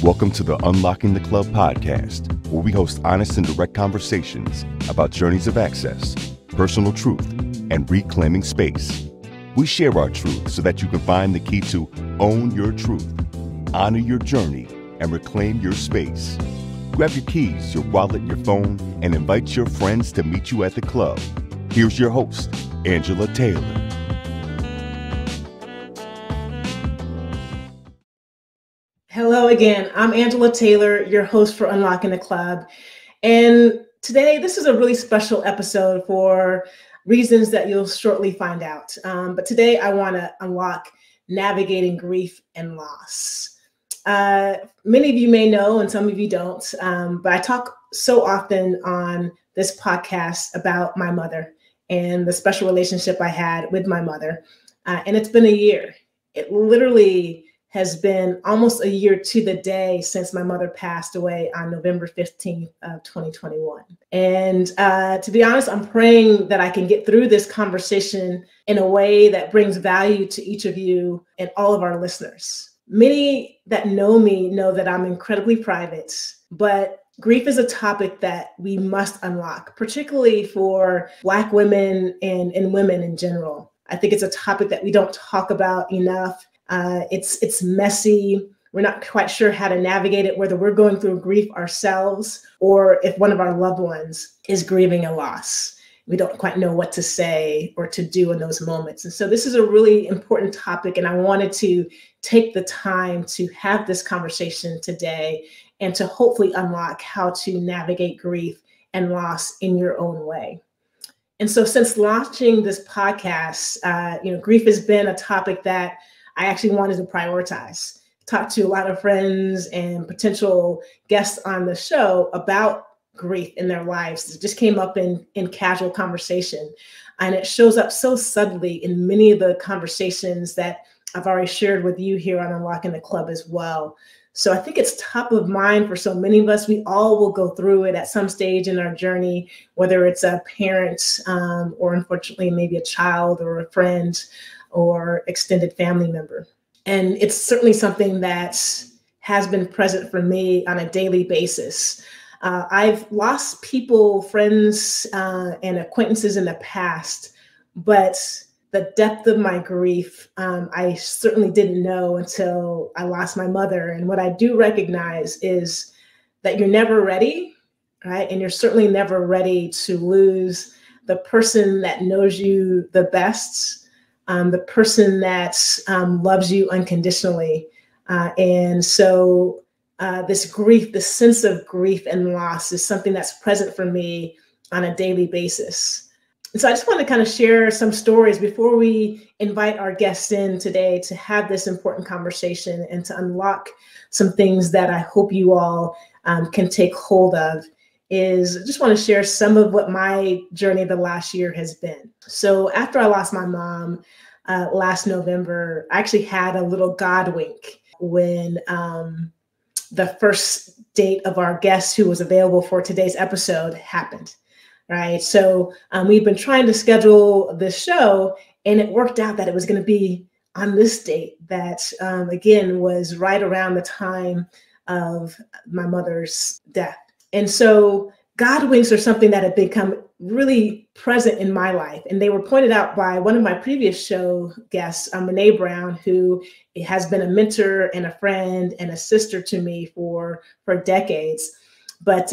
Welcome to the Unlocking the Club podcast, where we host honest and direct conversations about journeys of access, personal truth, and reclaiming space. We share our truth so that you can find the key to own your truth, honor your journey, and reclaim your space. Grab your keys, your wallet, your phone, and invite your friends to meet you at the club. Here's your host, Angela Taylor. Hello again. I'm Angela Taylor, your host for Unlocking the Club. And today, this is a really special episode for reasons that you'll shortly find out. But today, I want to unlock navigating grief and loss. Many of you may know, and some of you don't, but I talk so often on this podcast about my mother and the special relationship I had with my mother. And it's been a year. It literally has been almost a year to the day since my mother passed away on November 15th of 2021. And to be honest, I'm praying that I can get through this conversation in a way that brings value to each of you and all of our listeners. Many that know me know that I'm incredibly private, but grief is a topic that we must unlock, particularly for Black women and women in general. I think it's a topic that we don't talk about enough. It's messy. We're not quite sure how to navigate it, whether we're going through grief ourselves or if one of our loved ones is grieving a loss. We don't quite know what to say or to do in those moments. And so this is a really important topic, and I wanted to take the time to have this conversation today and to hopefully unlock how to navigate grief and loss in your own way. And so since launching this podcast, grief has been a topic that I actually wanted to prioritize. Talk to a lot of friends and potential guests on the show about grief in their lives. It just came up in casual conversation. And it shows up so subtly in many of the conversations that I've already shared with you here on Unlocking the Club as well. So I think it's top of mind for so many of us. We all will go through it at some stage in our journey, whether it's a parent or unfortunately maybe a child or a friend or extended family member. And it's certainly something that has been present for me on a daily basis. I've lost people, friends, and acquaintances in the past, but the depth of my grief, I certainly didn't know until I lost my mother. And what I do recognize is that you're never ready, right? And you're certainly never ready to lose the person that knows you the best, the person that loves you unconditionally. And so this grief, the sense of grief and loss is something that's present for me on a daily basis. And so I just want to kind of share some stories before we invite our guests in today to have this important conversation and to unlock some things that I hope you all can take hold of. I just want to share some of what my journey the last year has been. So after I lost my mom last November, I actually had a little God wink when the first date of our guest who was available for today's episode happened, right? So we've been trying to schedule this show, and it worked out that it was going to be on this date that, again, was right around the time of my mother's death. And so God winks are something that have become really present in my life. And they were pointed out by one of my previous show guests, Renee Brown, who has been a mentor and a friend and a sister to me for decades. But,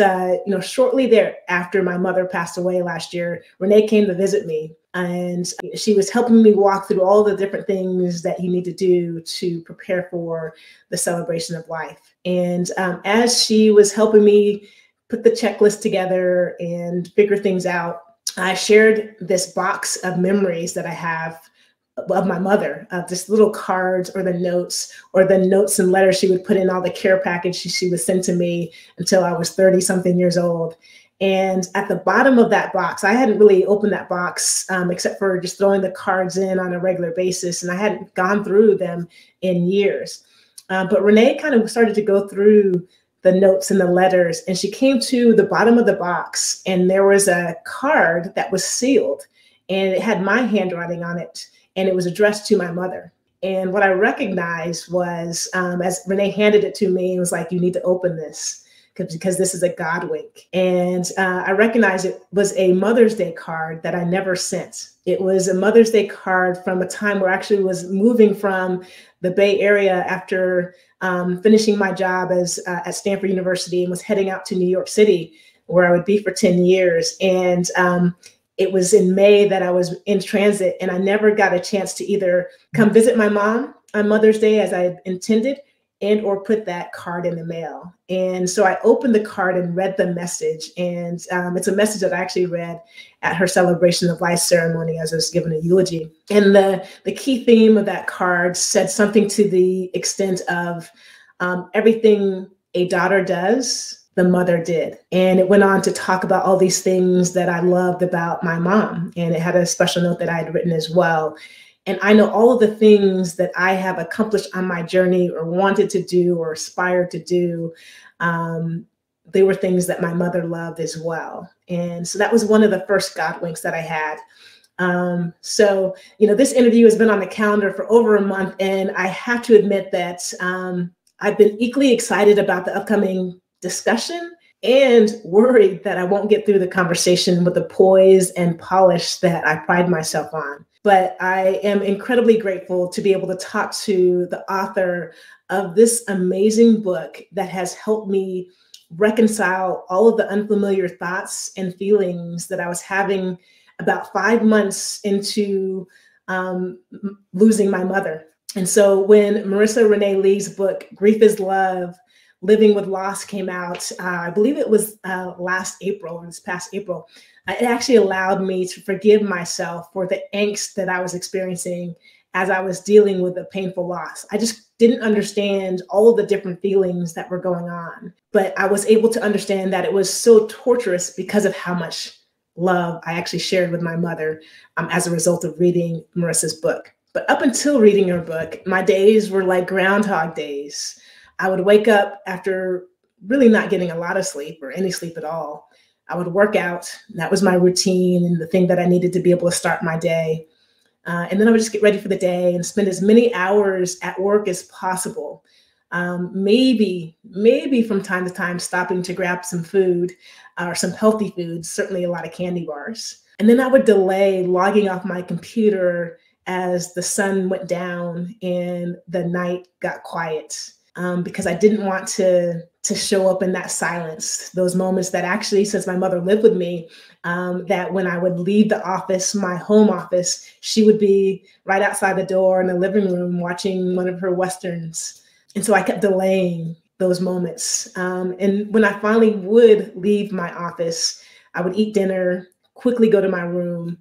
shortly thereafter, my mother passed away last year, Renee came to visit me. And she was helping me walk through all the different things that you need to do to prepare for the celebration of life. And as she was helping me put the checklist together and figure things out, I shared this box of memories that I have of my mother, of just little cards or the notes and letters she would put in all the care packages she would send to me until I was 30 something years old. And at the bottom of that box, I hadn't really opened that box except for just throwing the cards in on a regular basis. And I hadn't gone through them in years. But Renee kind of started to go through the notes and the letters, and she came to the bottom of the box, and there was a card that was sealed, and it had my handwriting on it, and it was addressed to my mother. And what I recognized was, as Renee handed it to me, it was like, you need to open this because this is a God wink. And I recognized it was a Mother's Day card that I never sent. It was a Mother's Day card from a time where I actually was moving from the Bay Area after finishing my job at Stanford University, and was heading out to New York City, where I would be for 10 years. And it was in May that I was in transit, and I never got a chance to either come visit my mom on Mother's Day as I had intended, and or put that card in the mail. And so I opened the card and read the message. And it's a message that I actually read at her celebration of life ceremony as I was given a eulogy. And the key theme of that card said something to the extent of everything a daughter does, the mother did. And it went on to talk about all these things that I loved about my mom. And it had a special note that I had written as well. And I know all of the things that I have accomplished on my journey or wanted to do or aspired to do, they were things that my mother loved as well. And so that was one of the first God winks that I had. So, this interview has been on the calendar for over a month, and I have to admit that I've been equally excited about the upcoming discussion and worried that I won't get through the conversation with the poise and polish that I pride myself on. But I am incredibly grateful to be able to talk to the author of this amazing book that has helped me reconcile all of the unfamiliar thoughts and feelings that I was having about 5 months into losing my mother. And so when Marisa Renee Lee's book, Grief is Love, Living with Loss came out, I believe it was this past April, it actually allowed me to forgive myself for the angst that I was experiencing as I was dealing with a painful loss. I just didn't understand all of the different feelings that were going on, but I was able to understand that it was so torturous because of how much love I actually shared with my mother as a result of reading Marisa's book. But up until reading her book, my days were like Groundhog Days. I would wake up after really not getting a lot of sleep or any sleep at all. I would work out. That was my routine and the thing that I needed to be able to start my day. And then I would just get ready for the day and spend as many hours at work as possible. Maybe from time to time stopping to grab some food or some healthy foods, certainly a lot of candy bars. And then I would delay logging off my computer as the sun went down and the night got quiet. Because I didn't want to show up in that silence, those moments that actually, since my mother lived with me, that when I would leave the office, my home office, she would be right outside the door in the living room watching one of her Westerns. And so I kept delaying those moments. And when I finally would leave my office, I would eat dinner, quickly go to my room,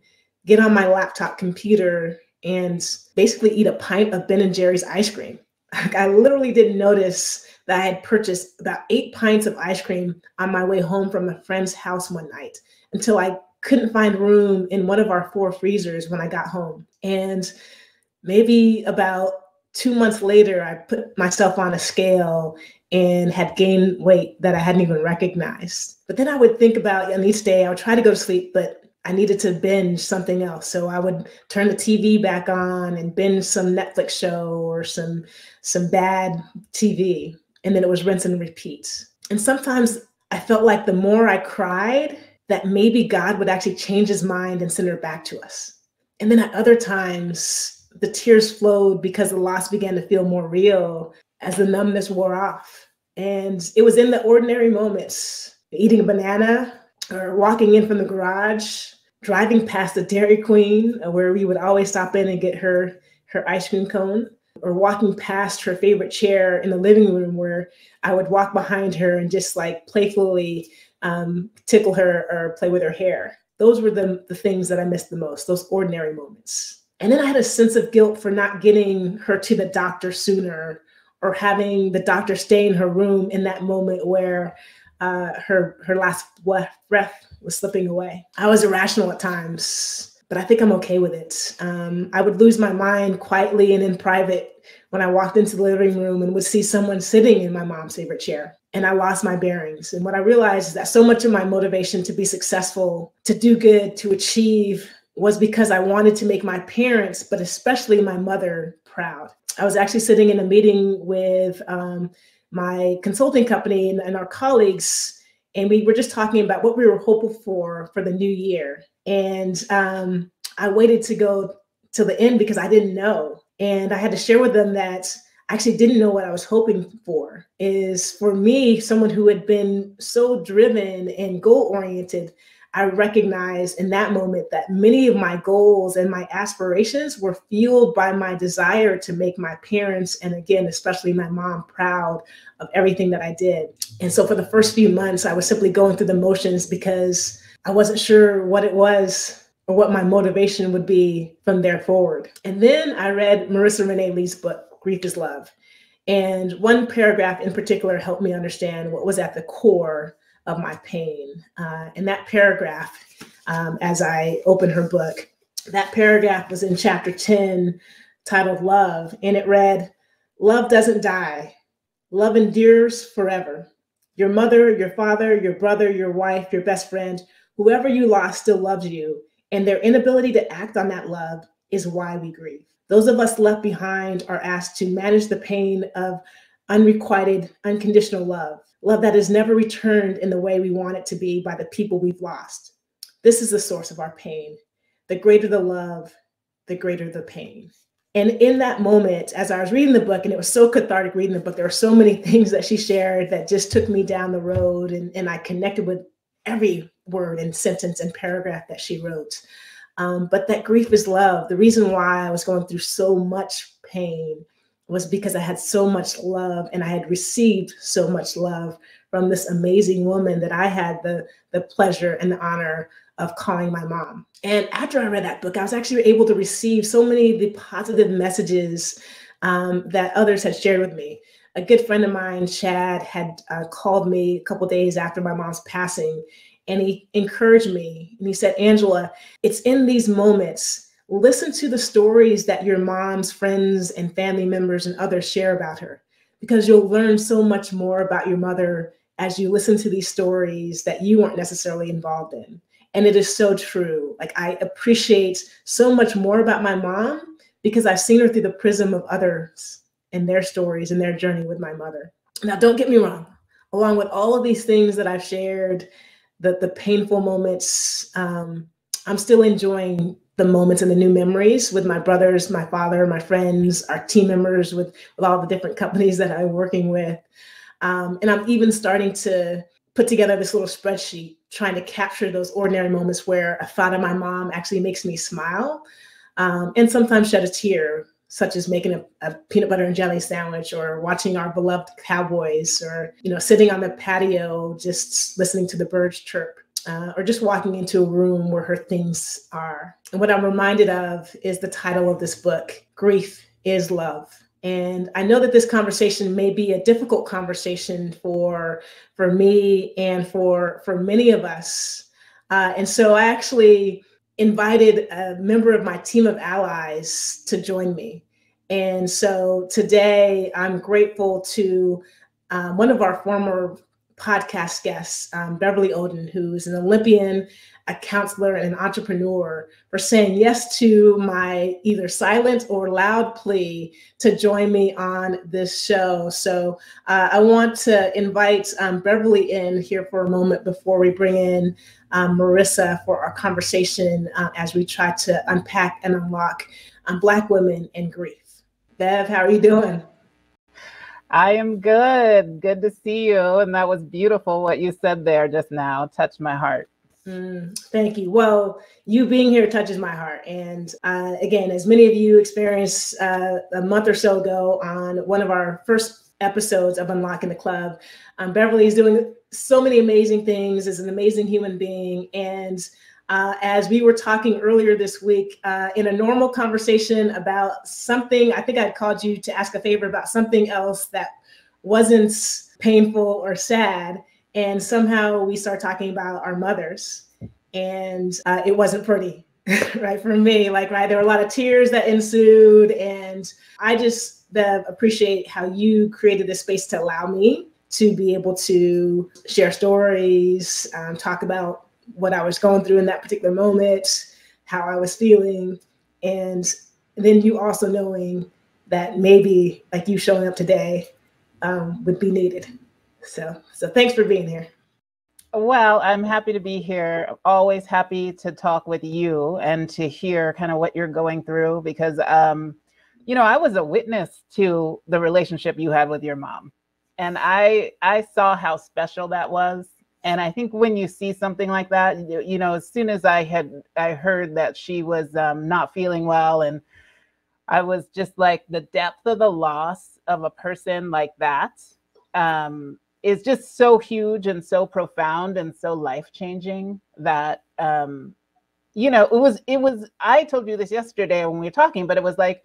get on my laptop computer, and basically eat a pint of Ben & Jerry's ice cream. I literally didn't notice that I had purchased about 8 pints of ice cream on my way home from a friend's house one night until I couldn't find room in one of our 4 freezers when I got home. And maybe about 2 months later, I put myself on a scale and had gained weight that I hadn't even recognized. But then I would think about, on each day, I would try to go to sleep, but I needed to binge something else. So I would turn the TV back on and binge some Netflix show or some bad TV. And then it was rinse and repeat. And sometimes I felt like the more I cried, that maybe God would actually change his mind and send her back to us. And then at other times, the tears flowed because the loss began to feel more real as the numbness wore off. And it was in the ordinary moments, eating a banana, or walking in from the garage, driving past the Dairy Queen, where we would always stop in and get her ice cream cone, or walking past her favorite chair in the living room where I would walk behind her and just like playfully tickle her or play with her hair. Those were the things that I missed the most, those ordinary moments. And then I had a sense of guilt for not getting her to the doctor sooner, or having the doctor stay in her room in that moment where her last breath was slipping away. I was irrational at times, but I think I'm okay with it. I would lose my mind quietly and in private when I walked into the living room and would see someone sitting in my mom's favorite chair, and I lost my bearings. And what I realized is that so much of my motivation to be successful, to do good, to achieve was because I wanted to make my parents, but especially my mother, proud. I was actually sitting in a meeting with my consulting company and our colleagues, and we were just talking about what we were hopeful for the new year. And I waited to go till the end because I didn't know. And I had to share with them that I actually didn't know what I was hoping for. Is for me, someone who had been so driven and goal-oriented, I recognized in that moment that many of my goals and my aspirations were fueled by my desire to make my parents, and again, especially my mom, proud of everything that I did. And so for the first few months, I was simply going through the motions because I wasn't sure what it was or what my motivation would be from there forward. And then I read Marisa Renee Lee's book, Grief is Love. And one paragraph in particular helped me understand what was at the core of my pain. And that paragraph, as I opened her book, that paragraph was in chapter 10, titled Love. And it read, "Love doesn't die. Love endures forever. Your mother, your father, your brother, your wife, your best friend, whoever you lost still loves you. And their inability to act on that love is why we grieve. Those of us left behind are asked to manage the pain of unrequited, unconditional love, love that is never returned in the way we want it to be by the people we've lost. This is the source of our pain. The greater the love, the greater the pain." And in that moment, as I was reading the book, and it was so cathartic reading the book, there were so many things that she shared that just took me down the road, and I connected with every word and sentence and paragraph that she wrote. But that grief is love. The reason why I was going through so much pain was because I had so much love, and I had received so much love from this amazing woman that I had the pleasure and the honor of calling my mom. And after I read that book, I was actually able to receive so many of the positive messages that others had shared with me. A good friend of mine, Chad, had called me a couple of days after my mom's passing, and he encouraged me. And he said, "Angela, it's in these moments. Listen to the stories that your mom's friends and family members and others share about her, because you'll learn so much more about your mother as you listen to these stories that you weren't necessarily involved in." And it is so true. Like, I appreciate so much more about my mom because I've seen her through the prism of others and their stories and their journey with my mother. Now, don't get me wrong. Along with all of these things that I've shared, the painful moments, I'm still enjoying the moments and the new memories with my brothers, my father, my friends, our team members, with all the different companies that I'm working with. And I'm even starting to put together this little spreadsheet trying to capture those ordinary moments where a thought of my mom actually makes me smile, and sometimes shed a tear, such as making a peanut butter and jelly sandwich, or watching our beloved Cowboys, or sitting on the patio just listening to the birds chirp, or just walking into a room where her things are. And what I'm reminded of is the title of this book, Grief is Love. And I know that this conversation may be a difficult conversation for me and for many of us. And so I actually invited a member of my team of allies to join me. And so today I'm grateful to one of our former podcast guests, Beverly Oden, who's an Olympian, a counselor, and an entrepreneur, for saying yes to my either silent or loud plea to join me on this show. So I want to invite Beverly in here for a moment before we bring in Marisa for our conversation as we try to unpack and unlock Black women and grief. Bev, how are you doing? I am good. Good to see you. And that was beautiful what you said there just now. Touched my heart. Thank you. Well, you being here touches my heart. And again, as many of you experienced a month or so ago on one of our first episodes of Unlocking the Club, Beverly is doing so many amazing things, is an amazing human being. And as we were talking earlier this week, in a normal conversation about something, I think I'd called you to ask a favor about something else that wasn't painful or sad. And somehow we start talking about our mothers, and it wasn't pretty, right? For me, right, there were a lot of tears that ensued, and I just appreciate how you created this space to allow me to be able to share stories, talk about what I was going through in that particular moment, how I was feeling. And then you also knowing that maybe like you showing up today would be needed. So thanks for being here. Well, I'm happy to be here. Always happy to talk with you and to hear kind of what you're going through because, I was a witness to the relationship you had with your mom. And I saw how special that was. And I think when you see something like that, as soon as I heard that she was not feeling well, and I was just like, the depth of the loss of a person like that is just so huge and so profound and so life-changing that, it was, I told you this yesterday when we were talking, but it was like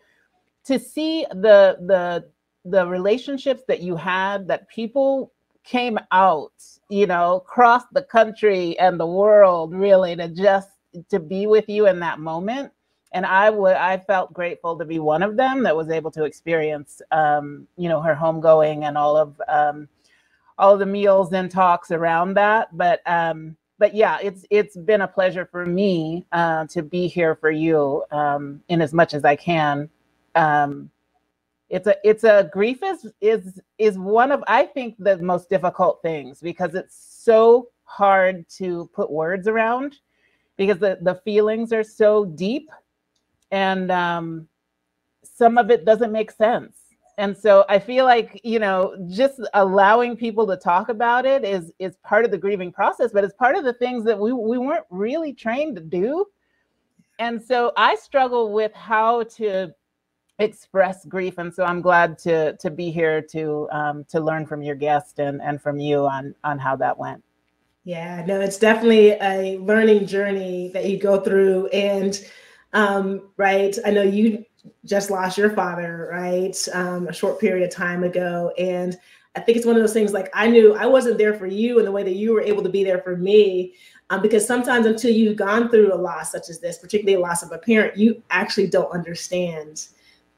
to see the relationships that you had, that people came out, across the country and the world really to be with you in that moment. And I felt grateful to be one of them that was able to experience, her homegoing and all of the meals and talks around that. But yeah, it's been a pleasure for me to be here for you in as much as I can. It's a grief is one of, I think, the most difficult things because it's so hard to put words around because the feelings are so deep. And some of it doesn't make sense. And so I feel like, just allowing people to talk about it is part of the grieving process, but it's part of the things that we weren't really trained to do. And so I struggle with how to express grief. And so I'm glad to be here to learn from your guest and from you on how that went. Yeah, no, it's definitely a learning journey that you go through. And right, I know you just lost your father, right, a short period of time ago. And I think it's one of those things, like, I knew I wasn't there for you in the way that you were able to be there for me, because sometimes until you've gone through a loss such as this, particularly a loss of a parent, you actually don't understand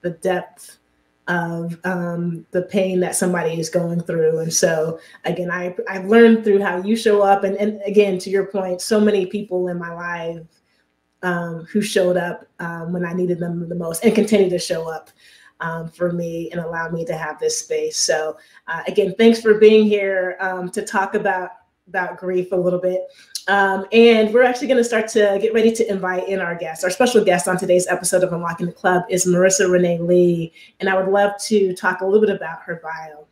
the depth of the pain that somebody is going through. And so again, I've learned through how you show up, and again, to your point, so many people in my life who showed up when I needed them the most and continue to show up for me and allow me to have this space. So again, thanks for being here to talk about grief a little bit. And we're actually going to start to get ready to invite in our guest. Our special guest on today's episode of Unlocking the Club is Marisa Renee Lee. And I would love to talk a little bit about her bio.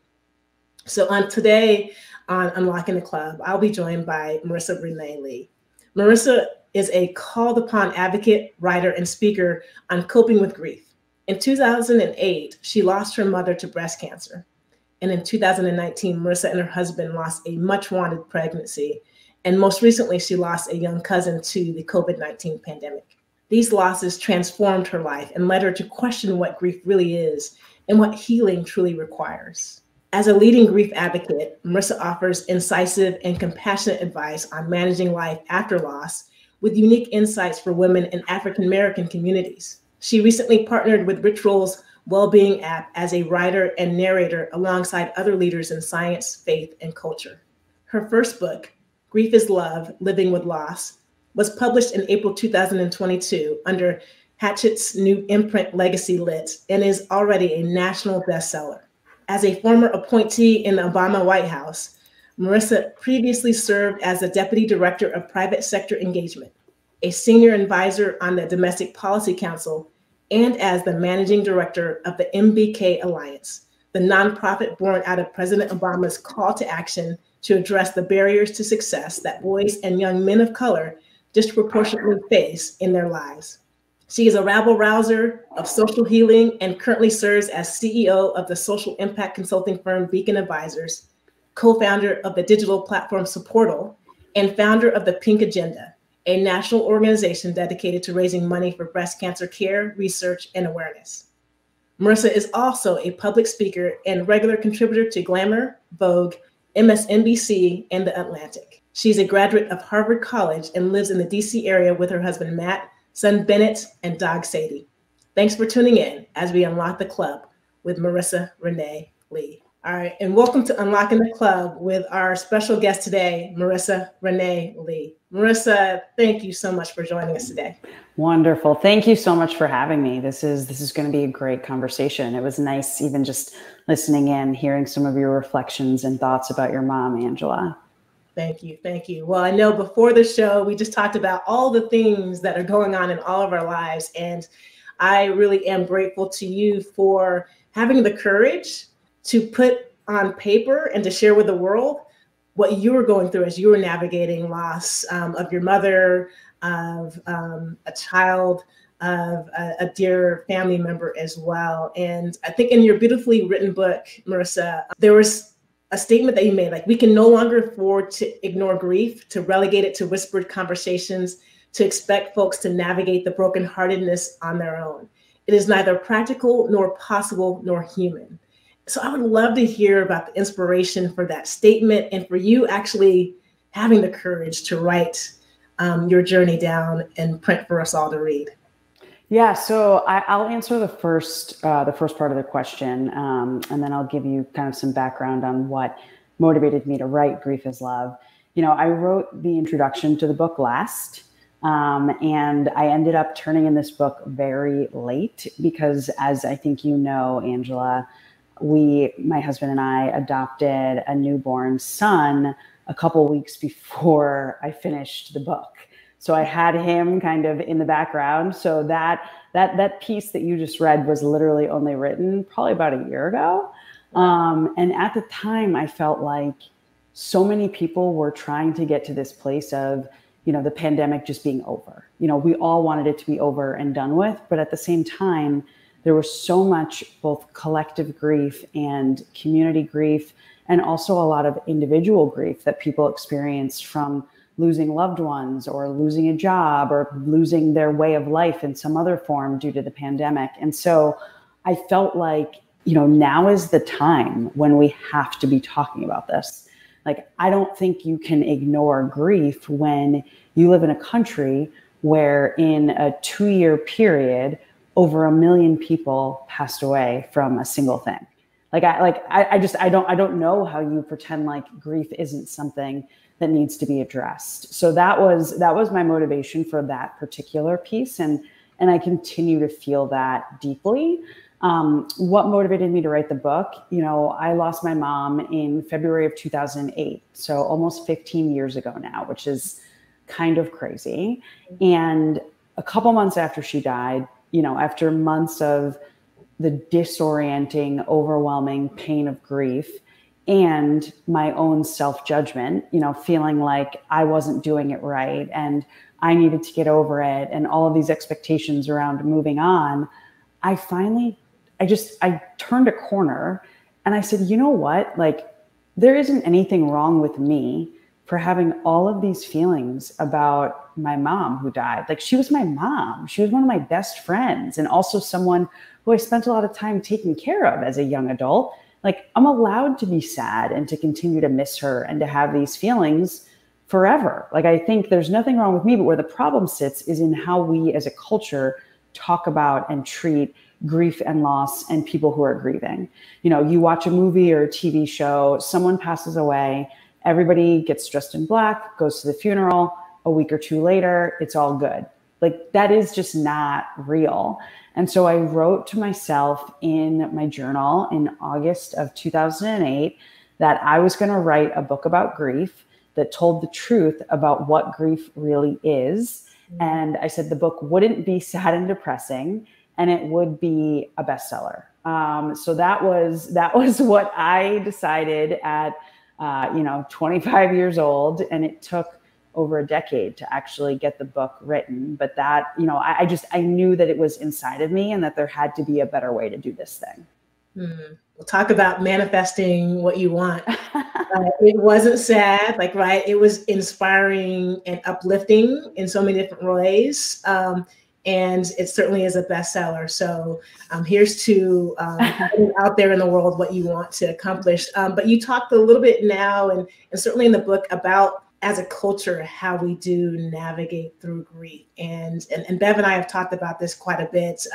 So today on Unlocking the Club, I'll be joined by Marisa Renee Lee. Marisa is a called upon advocate, writer, and speaker on coping with grief. In 2008, she lost her mother to breast cancer. And in 2019, Marisa and her husband lost a much wanted pregnancy. And most recently, she lost a young cousin to the COVID-19 pandemic. These losses transformed her life and led her to question what grief really is and what healing truly requires. As a leading grief advocate, Marisa offers incisive and compassionate advice on managing life after loss, with unique insights for women in African-American communities. She recently partnered with Ritual's Wellbeing app as a writer and narrator alongside other leaders in science, faith, and culture. Her first book, Grief is Love, Living with Loss, was published in April 2022 under Hachette's new imprint Legacy Lit and is already a national bestseller. As a former appointee in the Obama White House, Marisa previously served as the Deputy Director of Private Sector Engagement, a senior advisor on the Domestic Policy Council, and as the Managing Director of the MBK Alliance, the nonprofit born out of President Obama's call to action to address the barriers to success that boys and young men of color disproportionately face in their lives. She is a rabble-rouser of social healing and currently serves as CEO of the social impact consulting firm Beacon Advisors, co-founder of the digital platform Supportal, and founder of the Pink Agenda, a national organization dedicated to raising money for breast cancer care, research, and awareness. Marisa is also a public speaker and regular contributor to Glamour, Vogue, MSNBC, and The Atlantic. She's a graduate of Harvard College and lives in the DC area with her husband, Matt, son Bennett, and dog Sadie. Thanks for tuning in as we unlock the club with Marisa Renee Lee. All right, and welcome to Unlocking the Club with our special guest today, Marisa Renee Lee. Marisa, thank you so much for joining us today. Wonderful. Thank you so much for having me. This is going to be a great conversation. It was nice even just listening in, hearing some of your reflections and thoughts about your mom, Angela. Thank you. Thank you. Well, I know before the show, we just talked about all the things that are going on in all of our lives. And I really am grateful to you for having the courage to put on paper and to share with the world what you were going through as you were navigating loss of your mother, of a child, of a dear family member as well. And I think in your beautifully written book, Marisa, there was a statement that you made, like, we can no longer afford to ignore grief, to relegate it to whispered conversations, to expect folks to navigate the brokenheartedness on their own. It is neither practical nor possible nor human. So I would love to hear about the inspiration for that statement and for you actually having the courage to write your journey down and print for us all to read. Yeah, so I'll answer the first part of the question, and then I'll give you kind of some background on what motivated me to write Grief is Love. You know, I wrote the introduction to the book last, and I ended up turning in this book very late because, as I think you know, Angela, my husband and I adopted a newborn son a couple weeks before I finished the book. So I had him kind of in the background. So that piece that you just read was literally only written probably about a year ago. And at the time, I felt like so many people were trying to get to this place of, you know, the pandemic just being over. You know, we all wanted it to be over and done with, but at the same time, there was so much both collective grief and community grief, and also a lot of individual grief that people experienced from losing loved ones or losing a job or losing their way of life in some other form due to the pandemic. And so I felt like, you know, now is the time when we have to be talking about this. Like, I don't think you can ignore grief when you live in a country where in a 2-year period, over 1 million people passed away from a single thing. I don't know how you pretend like grief isn't something that needs to be addressed. So that was my motivation for that particular piece. And I continue to feel that deeply. What motivated me to write the book? You know, I lost my mom in February of 2008. So almost 15 years ago now, which is kind of crazy. And a couple months after she died, you know, after months of the disorienting, overwhelming pain of grief and my own self-judgment, you know, feeling like I wasn't doing it right and I needed to get over it and all of these expectations around moving on, I turned a corner and I said, you know what? Like, there isn't anything wrong with me for having all of these feelings about my mom who died. Like, she was my mom. She was one of my best friends and also someone who I spent a lot of time taking care of as a young adult. Like, I'm allowed to be sad and to continue to miss her and to have these feelings forever. Like, I think there's nothing wrong with me, but where the problem sits is in how we as a culture talk about and treat grief and loss and people who are grieving. You know, you watch a movie or a TV show, someone passes away, everybody gets dressed in black, goes to the funeral. A week or two later, it's all good. Like, that is just not real. And so I wrote to myself in my journal in August of 2008 that I was going to write a book about grief that told the truth about what grief really is. And I said the book wouldn't be sad and depressing, and it would be a bestseller. So that was what I decided at 25 years old, and it took over a decade to actually get the book written. But that, you know, I knew that it was inside of me and that there had to be a better way to do this thing. We'll talk about manifesting what you want. It wasn't sad, like, right? It was inspiring and uplifting in so many different ways. And it certainly is a bestseller. So here's to putting out there in the world what you want to accomplish. But you talked a little bit now and certainly in the book about, as a culture, how we do navigate through grief. And Bev and I have talked about this quite a bit,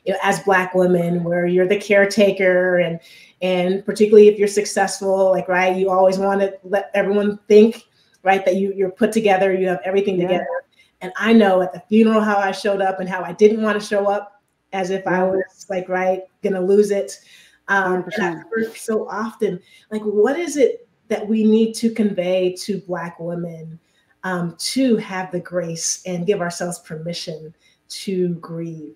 you know, as Black women, where you're the caretaker And particularly if you're successful, like, right, you always want to let everyone think, right, that you're put together, you have everything together. And I know at the funeral how I showed up and how I didn't want to show up, as if I was like, right, gonna lose it. And I've heard so often, like, what is it that we need to convey to Black women to have the grace and give ourselves permission to grieve?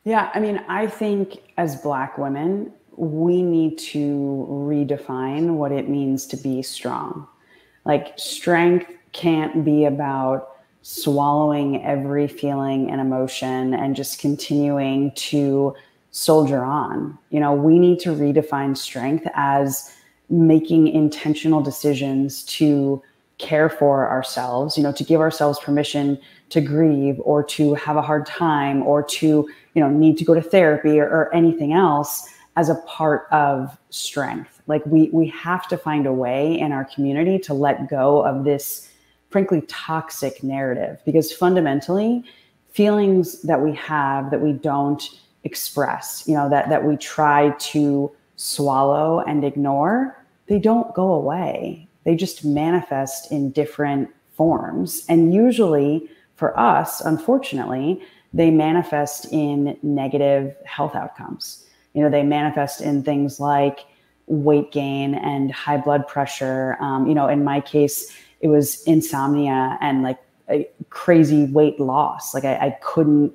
Yeah, I mean, I think as Black women, we need to redefine what it means to be strong. Like, strength can't be about swallowing every feeling and emotion and just continuing to soldier on. You know, we need to redefine strength as making intentional decisions to care for ourselves, you know, to give ourselves permission to grieve or to have a hard time or to, you know, need to go to therapy or anything else as a part of strength. Like, we have to find a way in our community to let go of this, frankly, toxic narrative, because fundamentally feelings that we have that we don't express, you know, that we try to swallow and ignore, they don't go away. They just manifest in different forms. And usually for us, unfortunately, they manifest in negative health outcomes. You know, they manifest in things like weight gain and high blood pressure. You know, in my case, it was insomnia and like a crazy weight loss. Like I couldn't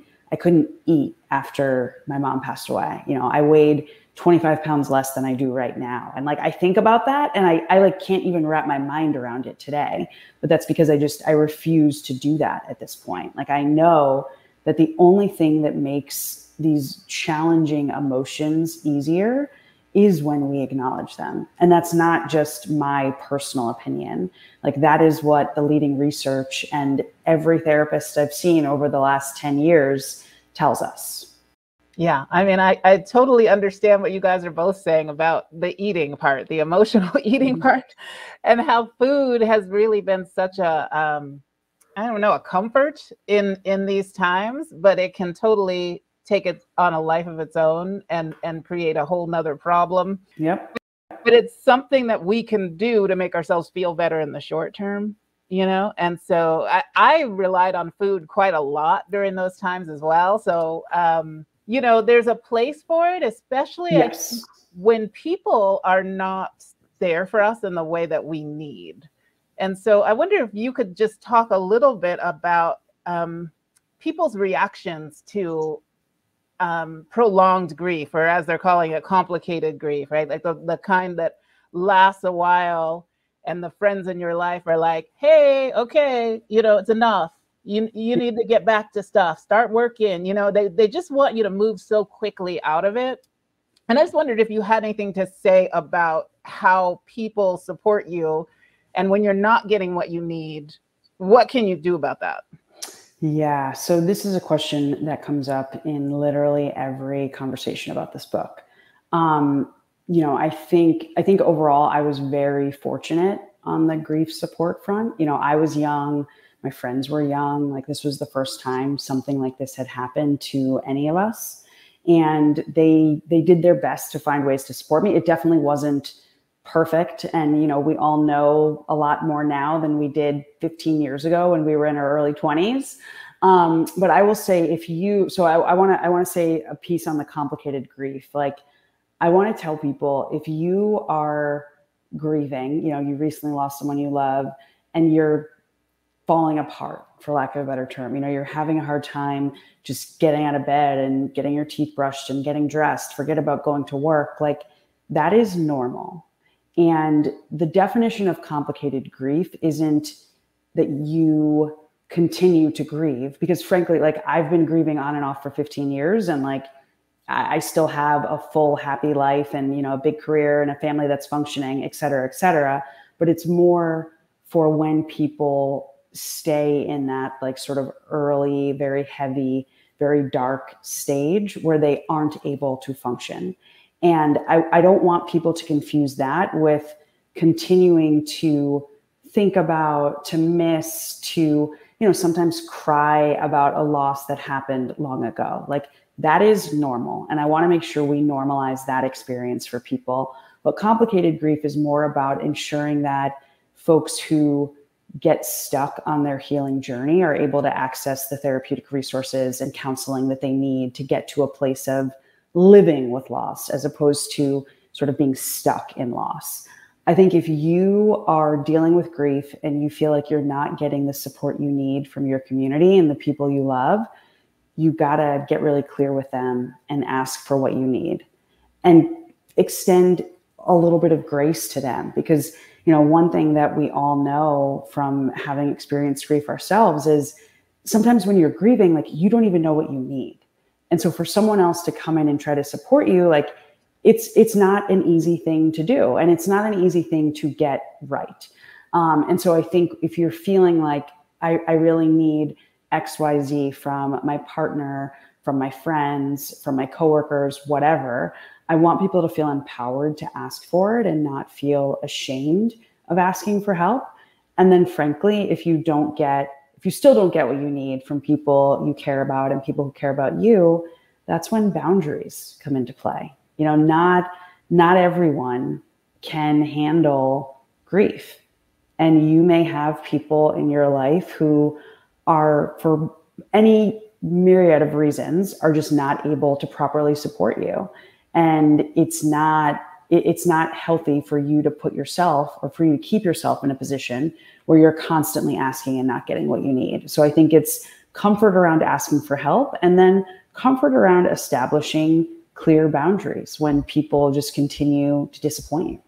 eat after my mom passed away. You know, I weighed 25 pounds less than I do right now. And like, I think about that and I like can't even wrap my mind around it today, but that's because I refuse to do that at this point. Like, I know that the only thing that makes these challenging emotions easier is when we acknowledge them. And that's not just my personal opinion. Like, that is what the leading research and every therapist I've seen over the last 10 years tells us. Yeah, I mean, I totally understand what you guys are both saying about the eating part, the emotional eating part, and how food has really been such a, I don't know, a comfort in these times, but it can totally take it on a life of its own and create a whole nother problem. Yep. But it's something that we can do to make ourselves feel better in the short term, you know? And so I relied on food quite a lot during those times as well. So, you know, there's a place for it, especially yes. when people are not there for us in the way that we need. And so I wonder if you could just talk a little bit about people's reactions to prolonged grief, or as they're calling it, complicated grief, right? Like the kind that lasts a while and the friends in your life are like, hey, okay, you know, it's enough. You need to get back to stuff, start working, you know, they just want you to move so quickly out of it. And I just wondered if you had anything to say about how people support you, and when you're not getting what you need, what can you do about that? Yeah, so this is a question that comes up in literally every conversation about this book. You know, I think overall I was very fortunate on the grief support front. You know, I was young, my friends were young, like this was the first time something like this had happened to any of us. And they did their best to find ways to support me. It definitely wasn't perfect. And, you know, we all know a lot more now than we did 15 years ago when we were in our early 20s. But I will say I want to say a piece on the complicated grief. Like, I want to tell people, if you are grieving, you know, you recently lost someone you love and you're falling apart, for lack of a better term, you know, you're having a hard time just getting out of bed and getting your teeth brushed and getting dressed, forget about going to work. Like, that is normal. And the definition of complicated grief isn't that you continue to grieve, because frankly, like, I've been grieving on and off for 15 years and like, I still have a full, happy life and, you know, a big career and a family that's functioning, et cetera, et cetera. But it's more for when people stay in that like sort of early, very heavy, very dark stage where they aren't able to function. And I don't want people to confuse that with continuing to think about, to miss, to, you know, sometimes cry about a loss that happened long ago. Like, That is normal. And I want to make sure we normalize that experience for people. But complicated grief is more about ensuring that folks who get stuck on their healing journey are able to access the therapeutic resources and counseling that they need to get to a place of living with loss, as opposed to sort of being stuck in loss. I think if you are dealing with grief and you feel like you're not getting the support you need from your community and the people you love, you gotta get really clear with them and ask for what you need and extend a little bit of grace to them. Because, you know, one thing that we all know from having experienced grief ourselves is sometimes when you're grieving, like, you don't even know what you need. And so for someone else to come in and try to support you, like, it's not an easy thing to do. And it's not an easy thing to get right. And so I think if you're feeling like I really need XYZ from my partner, from my friends, from my coworkers, whatever, I want people to feel empowered to ask for it and not feel ashamed of asking for help. And then frankly, if you still don't get what you need from people you care about and people who care about you, that's when boundaries come into play. You know, not everyone can handle grief. And you may have people in your life who are, for any myriad of reasons, are just not able to properly support you. And it's not healthy for you to put yourself, or for you to keep yourself in a position where you're constantly asking and not getting what you need. So I think it's comfort around asking for help, and then comfort around establishing clear boundaries when people just continue to disappoint you.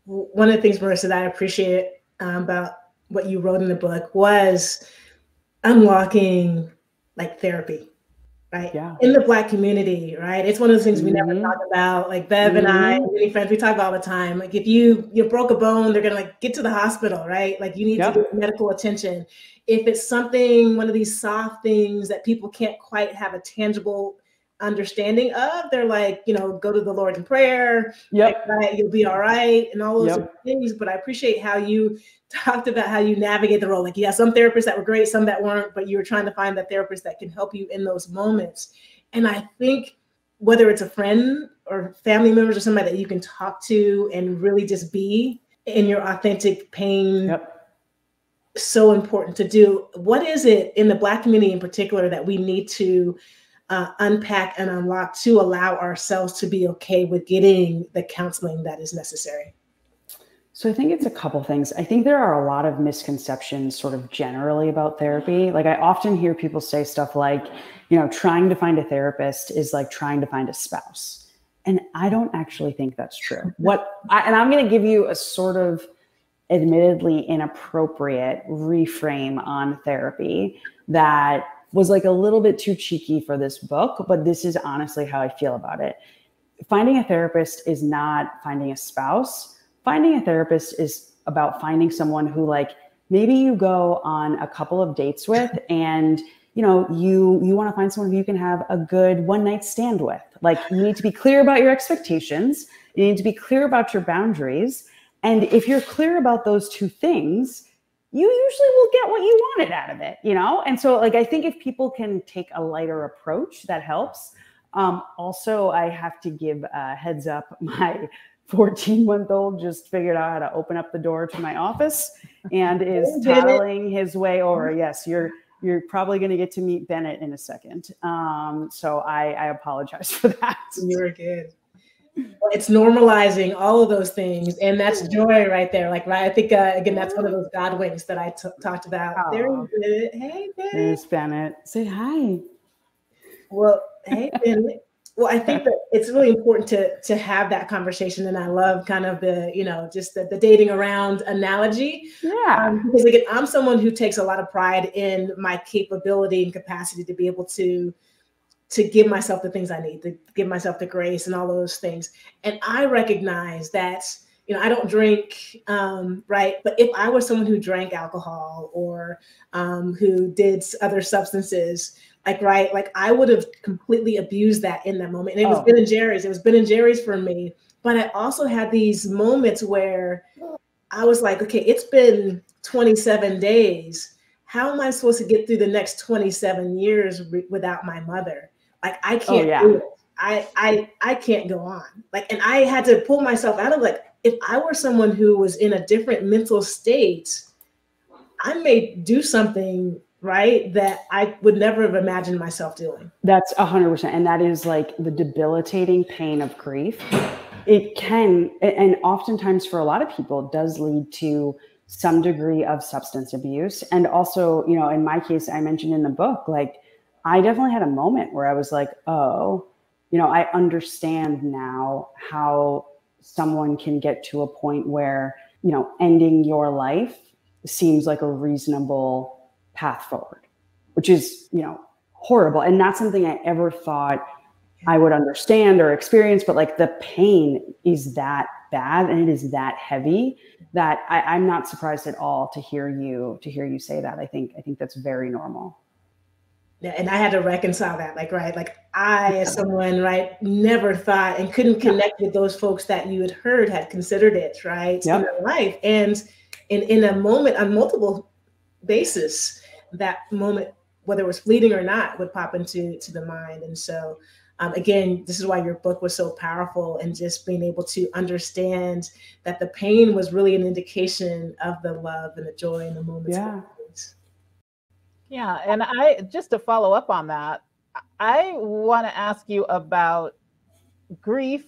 One of the things, Marisa, that I appreciate about what you wrote in the book was unlocking like therapy, right? Yeah. In the Black community, right? It's one of those things we never talk about. Like Bev and I, and many friends, we talk about all the time. Like if you broke a bone, they're gonna like get to the hospital, right? Like you need to get medical attention. If it's something, one of these soft things that people can't quite have a tangible understanding of, they're like, you know, go to the Lord in prayer, like, right, you'll be all right, and all those things. But I appreciate how you talked about how you navigate the role. Like, yeah, some therapists that were great, some that weren't, but you were trying to find that therapist that can help you in those moments. And I think whether it's a friend or family members or somebody that you can talk to and really just be in your authentic pain, so important to do. What is it in the Black community in particular that we need to unpack and unlock to allow ourselves to be okay with getting the counseling that is necessary? So I think it's a couple things. I think there are a lot of misconceptions sort of generally about therapy. Like I often hear people say stuff like, you know, trying to find a therapist is like trying to find a spouse. And I don't actually think that's true. And I'm going to give you a sort of admittedly inappropriate reframe on therapy that was like a little bit too cheeky for this book, but this is honestly how I feel about it. Finding a therapist is not finding a spouse. Finding a therapist is about finding someone who, like, maybe you go on a couple of dates with, and you know, you want to find someone who you can have a good one night stand with. Like, you need to be clear about your expectations. You need to be clear about your boundaries. And if you're clear about those two things, you usually will get what you wanted out of it, you know? And so, like, I think if people can take a lighter approach, that helps. Also, I have to give a heads up. My 14-month-old just figured out how to open up the door to my office and is toddling his way over. Yes, you're probably going to get to meet Bennett in a second. So I apologize for that. You're good. Well, it's normalizing all of those things, and that's joy right there. Like, right, I think again, that's one of those God winks that I talked about. Oh. There you go. Hey, Bennett. There's Bennett. Say hi. Well, hey, Bennett. Well, I think that it's really important to have that conversation, and I love kind of the, you know, just the dating around analogy. Yeah. Because again, I'm someone who takes a lot of pride in my capability and capacity to be able to give myself the things I need, to give myself the grace and all those things. And I recognize that, you know, I don't drink, right? But if I was someone who drank alcohol or who did other substances, like, right, like I would have completely abused that in that moment. And it was Ben and Jerry's. It was Ben and Jerry's for me. But I also had these moments where I was like, okay, it's been 27 days. How am I supposed to get through the next 27 years without my mother? Like, I can't do it. I can't go on. Like, and I had to pull myself out of, like, if I were someone who was in a different mental state, I may do something, right, that I would never have imagined myself doing. That's 100%. And that is like the debilitating pain of grief. It can, and oftentimes for a lot of people, does lead to some degree of substance abuse. And also, you know, in my case, I mentioned in the book, like, I definitely had a moment where I was like, oh, you know, I understand now how someone can get to a point where, you know, ending your life seems like a reasonable path forward, which is, you know, horrible. And not something I ever thought I would understand or experience, but like the pain is that bad and it is that heavy that I'm not surprised at all to hear you say that. I think that's very normal. Yeah, and I had to reconcile that, like, right, like, I, as someone, right, never thought and couldn't connect with those folks that you had heard had considered it, right, in their life. And in a moment, on multiple basis, that moment, whether it was fleeting or not, would pop into the mind. And so, again, this is why your book was so powerful, and just being able to understand that the pain was really an indication of the love and the joy in the moments. Yeah. And I, just to follow up on that, I want to ask you about grief.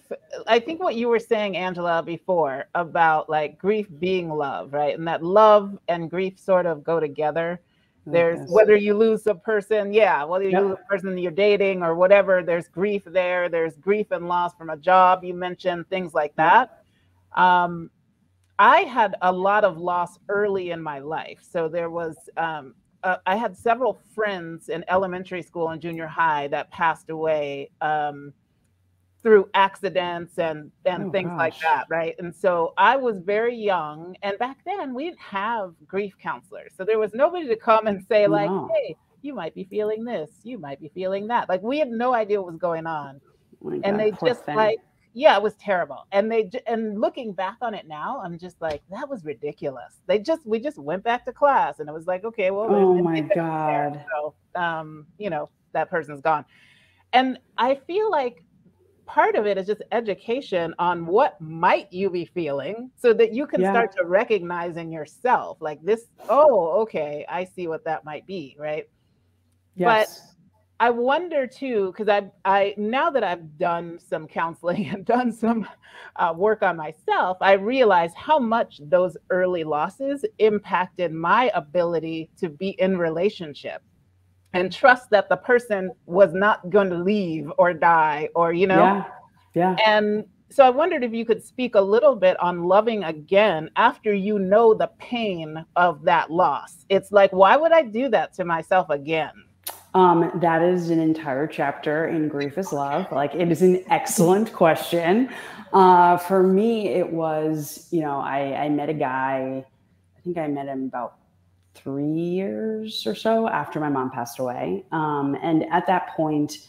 I think what you were saying, Angela, before about like grief being love, right? And that love and grief sort of go together. There's whether you lose a person, whether you lose a person you're dating or whatever, there's grief there. There's grief and loss from a job, you mentioned, things like that. I had a lot of loss early in my life. So there was, I had several friends in elementary school and junior high that passed away through accidents and things like that, right? And so I was very young, and back then we didn't have grief counselors. So there was nobody to come and say like, hey, you might be feeling this, you might be feeling that. Like, we had no idea what was going on. And they just like, it was terrible. And and looking back on it now, I'm just like, that was ridiculous. We just went back to class, and it was like, okay, well, oh my God. So, you know, that person's gone. And I feel like part of it is just education on what might you be feeling, so that you can start to recognize in yourself, like, this, oh, okay, I see what that might be, right? Yes. But I wonder too, because I now that I've done some counseling and done some work on myself, I realize how much those early losses impacted my ability to be in relationship and trust that the person was not going to leave or die, or, you know? Yeah. And so I wondered if you could speak a little bit on loving again after you know the pain of that loss. It's like, why would I do that to myself again? That is an entire chapter in Grief is Love. Like, it is an excellent question. For me, it was, you know, I met a guy, I think I met him about 3 years or so after my mom passed away. And at that point,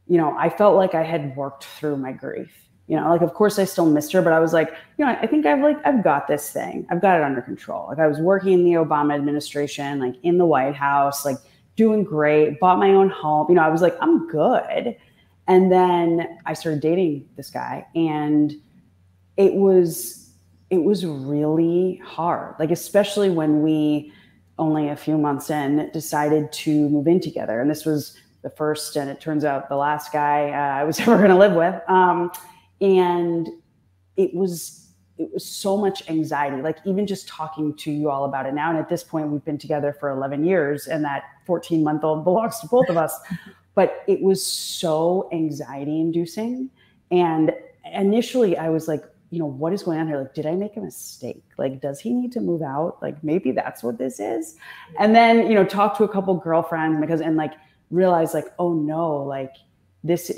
you know, I felt like I had worked through my grief. You know, like, of course I still missed her, but I was like, you know, I think I've got this thing. I've got it under control. Like, I was working in the Obama administration, like in the White House, like doing great, bought my own home. You know, I was like, I'm good. And then I started dating this guy, and it was really hard. Like, especially when we, only a few months in, decided to move in together. And this was the first, and it turns out the last guy I was ever going to live with. And it was so much anxiety, like even just talking to you all about it now. And at this point, we've been together for 11 years, and that 14-month-old belongs to both of us. But it was so anxiety inducing. And initially I was like, you know, what is going on here? Like, did I make a mistake? Like, does he need to move out? Like, maybe that's what this is. And then, you know, talk to a couple girlfriends and like realize like, oh no, like this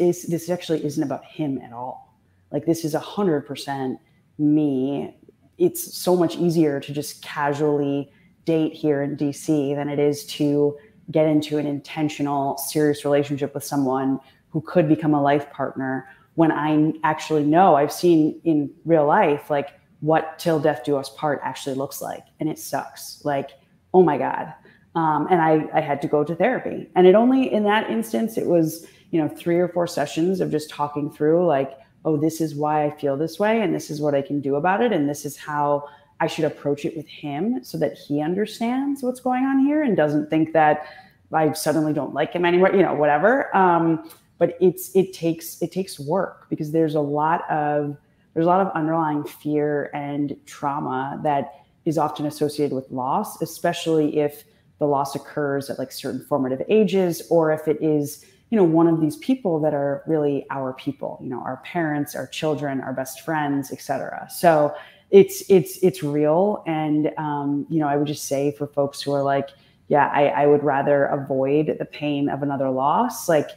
actually isn't about him at all. Like, this is 100% me. It's so much easier to just casually date here in DC than it is to get into an intentional, serious relationship with someone who could become a life partner, when I actually know, I've seen in real life, like what till death do us part actually looks like. And it sucks. Like, oh my God. And I had to go to therapy. And it only, in that instance, it was, 3 or 4 sessions of just talking through like, oh, this is why I feel this way. And this is what I can do about it. And this is how I should approach it with him so that he understands what's going on here and doesn't think that I suddenly don't like him anymore, whatever. But it takes work, because there's a lot of underlying fear and trauma that is often associated with loss, especially if the loss occurs at like certain formative ages, or if it is, one of these people that are really our people, our parents, our children, our best friends, etc. So it's real. And, I would just say for folks who are like, yeah, I would rather avoid the pain of another loss. Like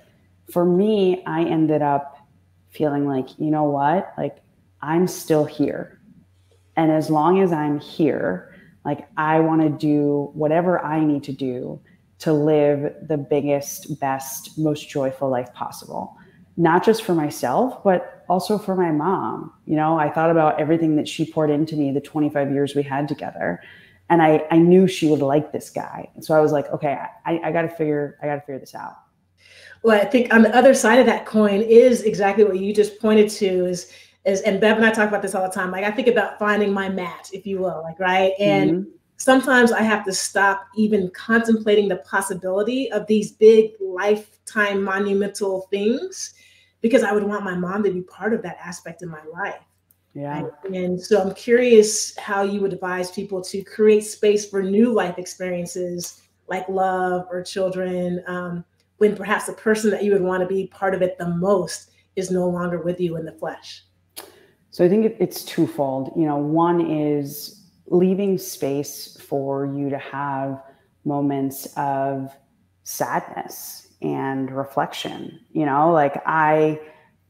for me, I ended up feeling like, you know what, like I'm still here. And as long as I'm here, like I want to do whatever I need to do to live the biggest, best, most joyful life possible. Not just for myself, but also for my mom. I thought about everything that she poured into me the 25 years we had together. And I knew she would like this guy. And so I was like, okay, I got to figure this out. Well, I think on the other side of that coin is exactly what you just pointed to is, and Bev and I talk about this all the time. Like I think about finding my match, if you will, like, right. And sometimes I have to stop even contemplating the possibility of these big lifetime monumental things, because I would want my mom to be part of that aspect of my life. Yeah. Right? And so I'm curious how you would advise people to create space for new life experiences like love or children, when perhaps the person that you would want to be part of it the most is no longer with you in the flesh. So I think it's twofold. One is leaving space for you to have moments of sadness and reflection. Like I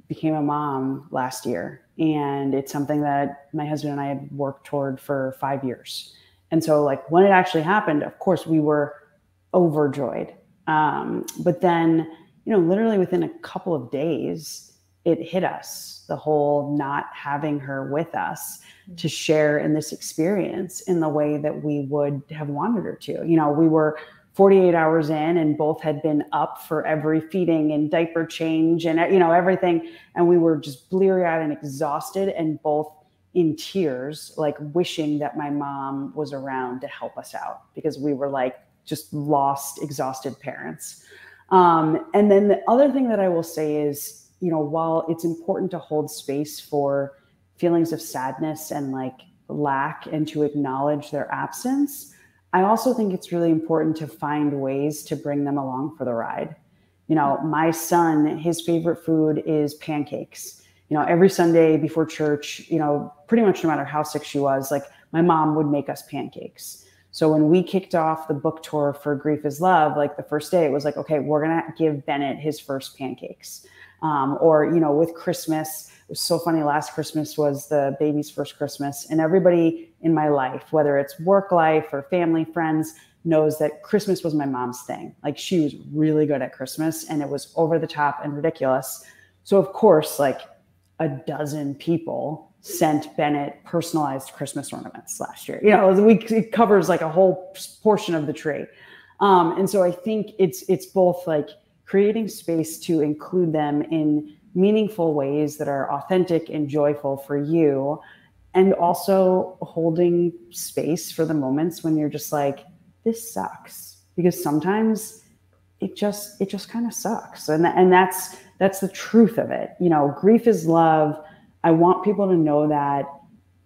became a mom last year, and it's something that my husband and I had worked toward for 5 years. And so like when it actually happened, of course we were overjoyed. But then, literally within a couple of days, it hit us, the whole not having her with us to share in this experience in the way that we would have wanted her to. We were 48 hours in and both had been up for every feeding and diaper change and, everything. And we were just bleary-eyed and exhausted and both in tears, like wishing that my mom was around to help us out, because we were like just lost, exhausted parents. And then the other thing that I will say is, while it's important to hold space for feelings of sadness and like lack and to acknowledge their absence, I also think it's really important to find ways to bring them along for the ride. My son, his favorite food is pancakes. Every Sunday before church, pretty much no matter how sick she was, like my mom would make us pancakes. So when we kicked off the book tour for Grief is Love, like the first day, it was like, okay, we're going to give Bennett his first pancakes. Or with Christmas, it was so funny. Last Christmas was the baby's first Christmas, and everybody in my life, whether it's work life or family, friends, knows that Christmas was my mom's thing. Like she was really good at Christmas, and it was over the top and ridiculous. So of course, like a dozen people sent Bennett personalized Christmas ornaments last year. It covers like a whole portion of the tree. And so I think it's both like creating space to include them in meaningful ways that are authentic and joyful for you, and also holding space for the moments when you're just like, this sucks, because sometimes it just kind of sucks. And that's the truth of it. Grief is love. I want people to know that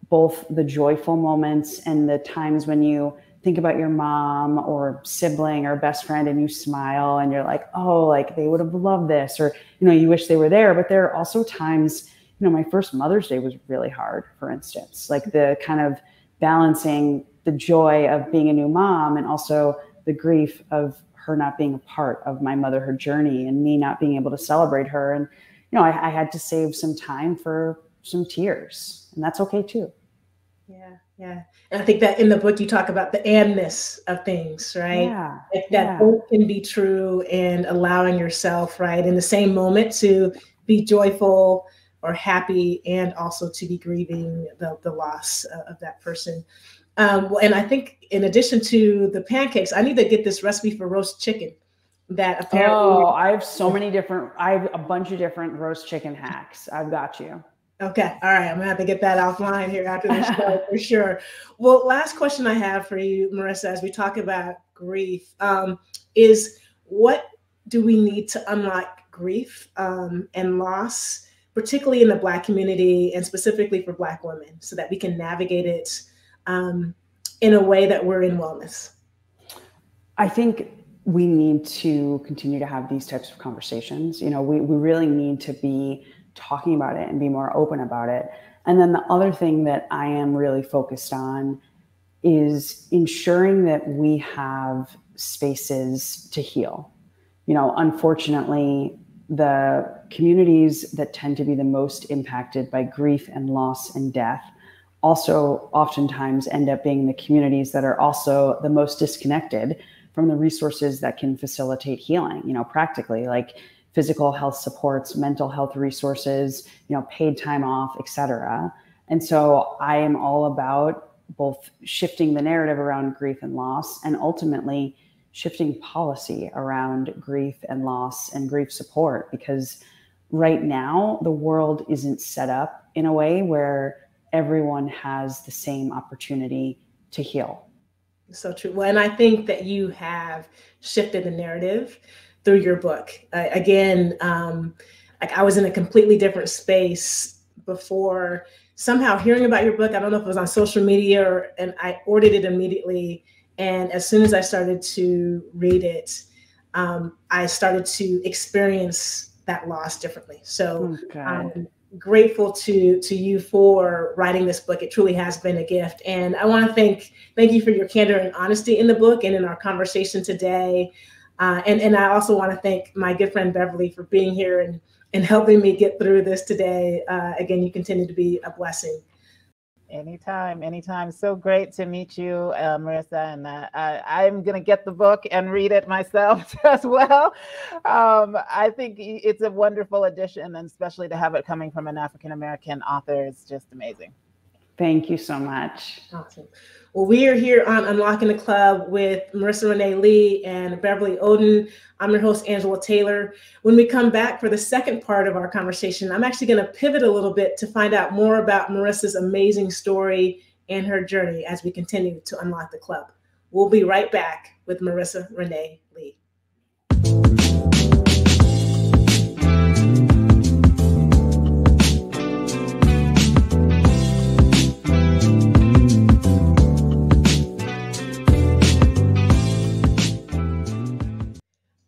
both the joyful moments and the times when you think about your mom or sibling or best friend and you smile and you're like, oh, like they would have loved this, or, you wish they were there. But there are also times, my first Mother's Day was really hard, for instance, like the kind of balancing the joy of being a new mom and also the grief of her not being a part of my motherhood journey and me not being able to celebrate her. And, I had to save some time for some tears, and that's okay too. Yeah. Yeah. And I think that in the book, you talk about the andness of things, right? Yeah. Like that both can be true, and allowing yourself, right, in the same moment to be joyful or happy and also to be grieving the loss of that person. And I think in addition to the pancakes, I need to get this recipe for roast chicken that apparently. Oh, I have a bunch of different roast chicken hacks. I've got you. Okay. All right. I'm gonna have to get that offline here after the show for sure. Well, last question I have for you, Marisa, as we talk about grief, is what do we need to unlock grief and loss, particularly in the Black community and specifically for Black women, so that we can navigate it in a way that we're in wellness? I think we need to continue to have these types of conversations. We really need to be talking about it and be more open about it. And then the other thing that I am really focused on is ensuring that we have spaces to heal. Unfortunately, the communities that tend to be the most impacted by grief and loss and death also oftentimes end up being the communities that are also the most disconnected from the resources that can facilitate healing, practically, like physical health supports, mental health resources, paid time off, et cetera. And so I am all about both shifting the narrative around grief and loss and ultimately shifting policy around grief and loss and grief support, because right now the world isn't set up in a way where everyone has the same opportunity to heal. So true. Well, and I think that you have shifted the narrative through your book. Again, like I was in a completely different space before. Somehow hearing about your book, I don't know if it was on social media and I ordered it immediately. And as soon as I started to read it, I started to experience that loss differently. So I'm grateful to you for writing this book. It truly has been a gift. And I want to thank you for your candor and honesty in the book and in our conversation today. And I also want to thank my good friend Beverly for being here and helping me get through this today. Again, you continue to be a blessing. Anytime. So great to meet you, Marisa. And I'm going to get the book and read it myself as well. I think it's a wonderful addition, and especially to have it coming from an African-American author is just amazing. Thank you so much. Awesome. Well, we are here on Unlocking the Club with Marisa Renee Lee and Beverly Oden. I'm your host, Angela Taylor. When we come back for the second part of our conversation, I'm actually going to pivot a little bit to find out more about Marisa's amazing story and her journey as we continue to unlock the club. We'll be right back with Marisa Renee Lee.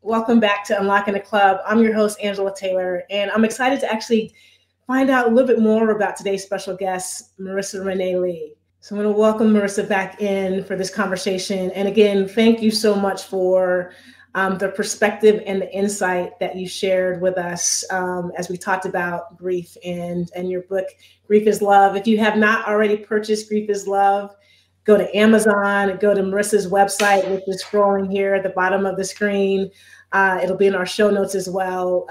Welcome back to Unlocking the Club. I'm your host, Angela Taylor, and I'm excited to actually find out a little bit more about today's special guest, Marisa Renee Lee. So I'm going to welcome Marisa back in for this conversation. And again, thank you so much for the perspective and the insight that you shared with us as we talked about grief and your book, Grief is Love. If you have not already purchased Grief is Love, go to Amazon, go to Marisa's website, which is scrolling here at the bottom of the screen. It'll be in our show notes as well.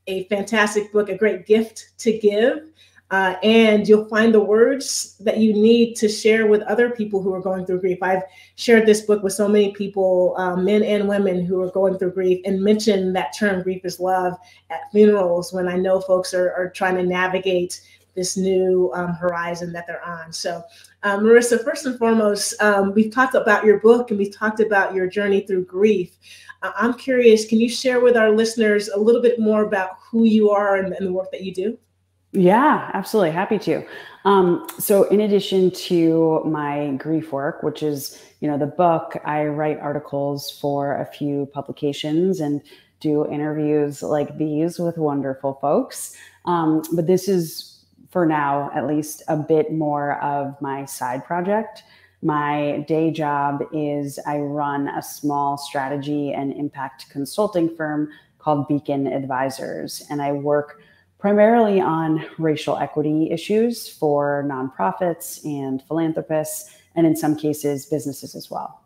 A fantastic book, a great gift to give. And you'll find the words that you need to share with other people who are going through grief. I've shared this book with so many people, men and women who are going through grief, and mentioned that term, grief is love, at funerals when I know folks are trying to navigate this new horizon that they're on. So Marisa, first and foremost, we've talked about your book and we've talked about your journey through grief. I'm curious, can you share with our listeners a little bit more about who you are and the work that you do? Yeah, absolutely. Happy to. So in addition to my grief work, which is, the book, I write articles for a few publications and do interviews like these with wonderful folks. But this is, for now, at least, a bit more of my side project. My day job is I run a small strategy and impact consulting firm called Beacon Advisors, and I work primarily on racial equity issues for nonprofits and philanthropists, and in some cases, businesses as well.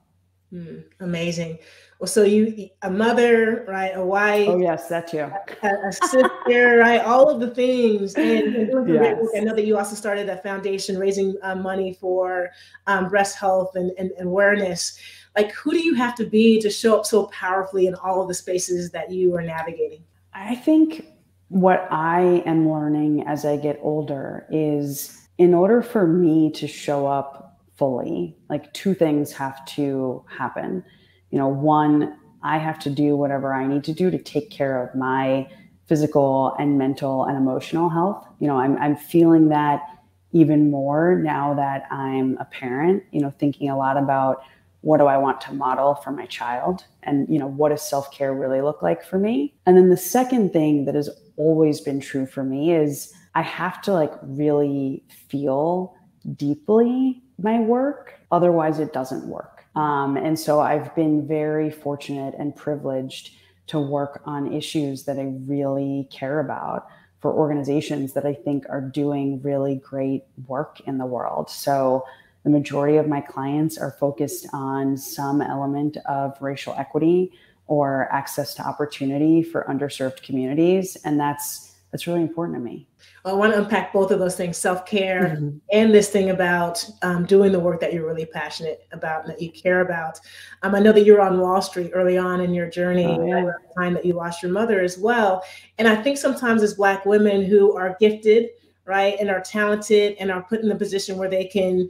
Amazing. Well, so you, a mother, right? A wife. Oh yes, that too. A sister, right? All of the things, and doing some great work. I Yes. know that you also started a foundation raising money for breast health and awareness. Like, who do you have to be to show up so powerfully in all of the spaces that you are navigating? I think what I am learning as I get older is, in order for me to show up fully, like, two things have to happen. One, I have to do whatever I need to do to take care of my physical and mental and emotional health. I'm feeling that even more now that I'm a parent, thinking a lot about, what do I want to model for my child? And, what does self-care really look like for me? And then the second thing that has always been true for me is I have to really feel deeply my work. Otherwise it doesn't work. And so I've been very fortunate and privileged to work on issues that I really care about for organizations that I think are doing really great work in the world. So the majority of my clients are focused on some element of racial equity or access to opportunity for underserved communities. And that's really important to me. I want to unpack both of those things, self-care and this thing about doing the work that you're really passionate about and that you care about. I know that you were on Wall Street early on in your journey, around the time that you lost your mother as well. And I think sometimes as Black women who are gifted, right, and are talented and are put in a position where they can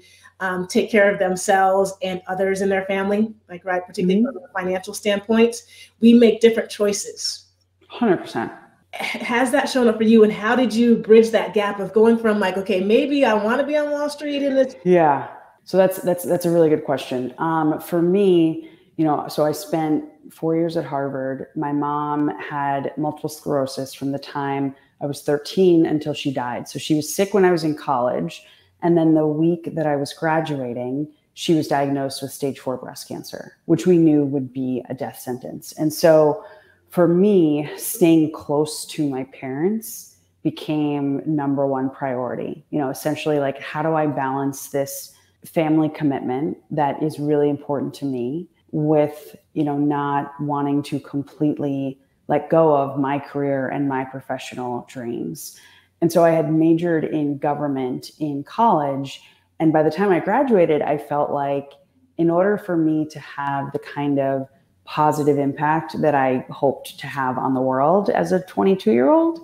take care of themselves and others in their family, right, particularly from a financial standpoint, we make different choices. 100%. Has that shown up for you, and how did you bridge that gap of going from okay, maybe I want to be on Wall Street in this? Yeah, so that's a really good question. For me, so I spent 4 years at Harvard. My mom had multiple sclerosis from the time I was 13 until she died. So she was sick when I was in college. And then the week that I was graduating, she was diagnosed with stage 4 breast cancer, which we knew would be a death sentence. And so for me, staying close to my parents became number one priority. Essentially, how do I balance this family commitment that is really important to me with, not wanting to completely let go of my career and my professional dreams. And so I had majored in government in college. And by the time I graduated, I felt like in order for me to have the kind of positive impact that I hoped to have on the world as a 22-year-old,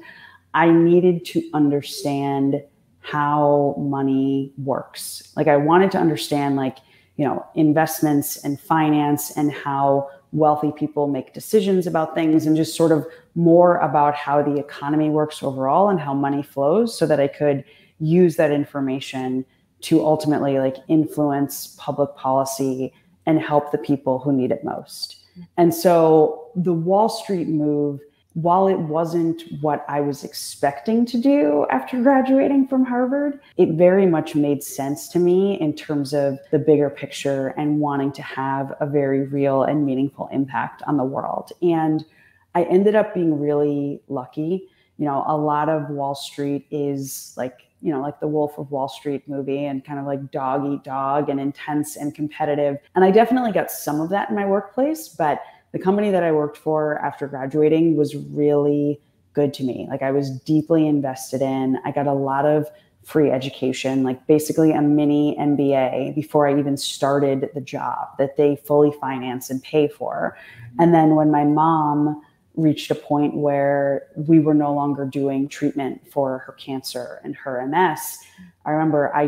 I needed to understand how money works. I wanted to understand investments and finance and how wealthy people make decisions about things, and just sort of more about how the economy works overall and how money flows, so that I could use that information to ultimately influence public policy and help the people who need it most. And so the Wall Street move, while it wasn't what I was expecting to do after graduating from Harvard, it very much made sense to me in terms of the bigger picture and wanting to have a very real and meaningful impact on the world. And I ended up being really lucky. A lot of Wall Street is like the Wolf of Wall Street movie, and kind of dog eat dog and intense and competitive. And I definitely got some of that in my workplace, but the company that I worked for after graduating was really good to me. I was deeply invested in. I got a lot of free education, basically a mini MBA before I even started the job that they fully finance and pay for. And then when my mom reached a point where we were no longer doing treatment for her cancer and her MS, I remember I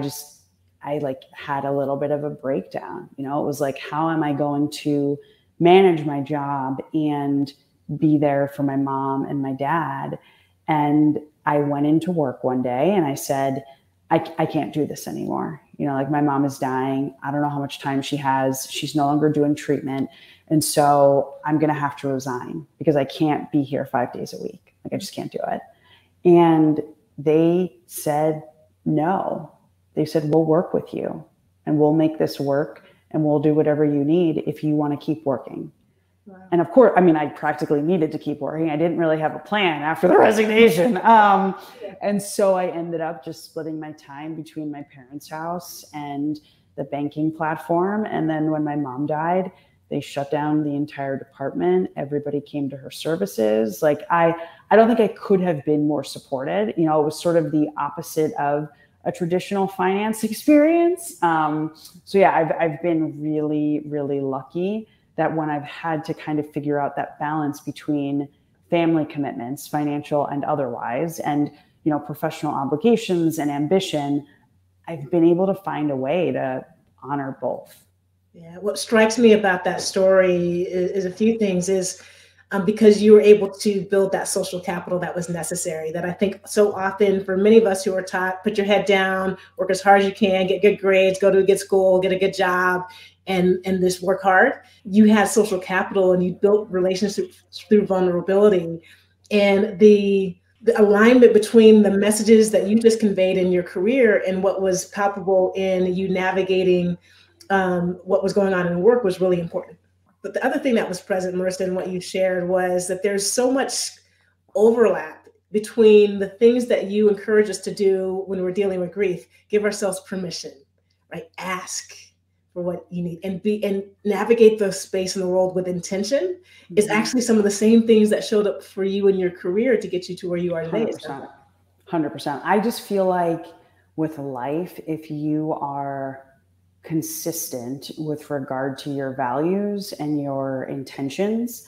had a little bit of a breakdown. It was how am I going to manage my job and be there for my mom and my dad? And I went into work one day and I said, I can't do this anymore. My mom is dying. I don't know how much time she has. She's no longer doing treatment. And so I'm going to have to resign because I can't be here 5 days a week. I just can't do it. And they said, no. They said, we'll work with you and we'll make this work and we'll do whatever you need if you want to keep working. Wow. And of course, I practically needed to keep working. I didn't really have a plan after the resignation. And so I ended up just splitting my time between my parents' house and the banking platform. And then when my mom died, They shut down the entire department. Everybody came to her services. Like I don't think I could have been more supported. You know, it was sort of the opposite of a traditional finance experience. So yeah, I've been really, really lucky that when I've had to kind of figure out that balance between family commitments, financial and otherwise, and, you know, professional obligations and ambition, I've been able to find a way to honor both. Yeah, what strikes me about that story is a few things. Is because you were able to build that social capital that was necessary. That I think so often for many of us who are taught, put your head down, work as hard as you can, get good grades, go to a good school, get a good job, and just work hard. You had social capital and you built relationships through vulnerability, and the alignment between the messages that you just conveyed in your career and what was palpable in you navigating what was going on in work was really important. But the other thing that was present, Marisa, in what you shared was that there's so much overlap between the things that you encourage us to do when we're dealing with grief. Give ourselves permission, right? Ask for what you need and navigate the space in the world with intention is actually some of the same things that showed up for you in your career to get you to where you are today. 100%. I just feel like with life, if you are consistent with regard to your values and your intentions,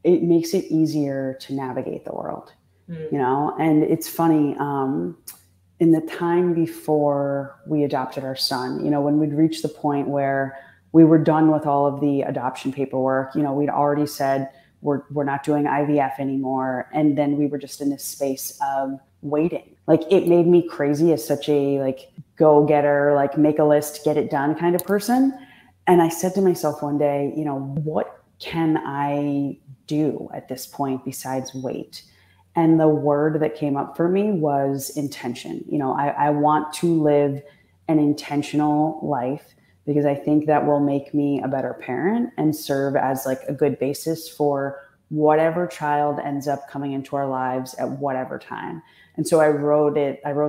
it makes it easier to navigate the world, you know? And it's funny, in the time before we adopted our son, you know, when we'd reached the point where we were done with all of the adoption paperwork, you know, we'd already said we're not doing IVF anymore. And then we were just in this space of waiting. Like it made me crazy as such a like go-getter, like make a list, get it done kind of person. And I said to myself one day, you know, what can I do at this point besides wait? And the word that came up for me was intention. You know, I want to live an intentional life because I think that will make me a better parent and serve as like a good basis for whatever child ends up coming into our lives at whatever time. And so I wrote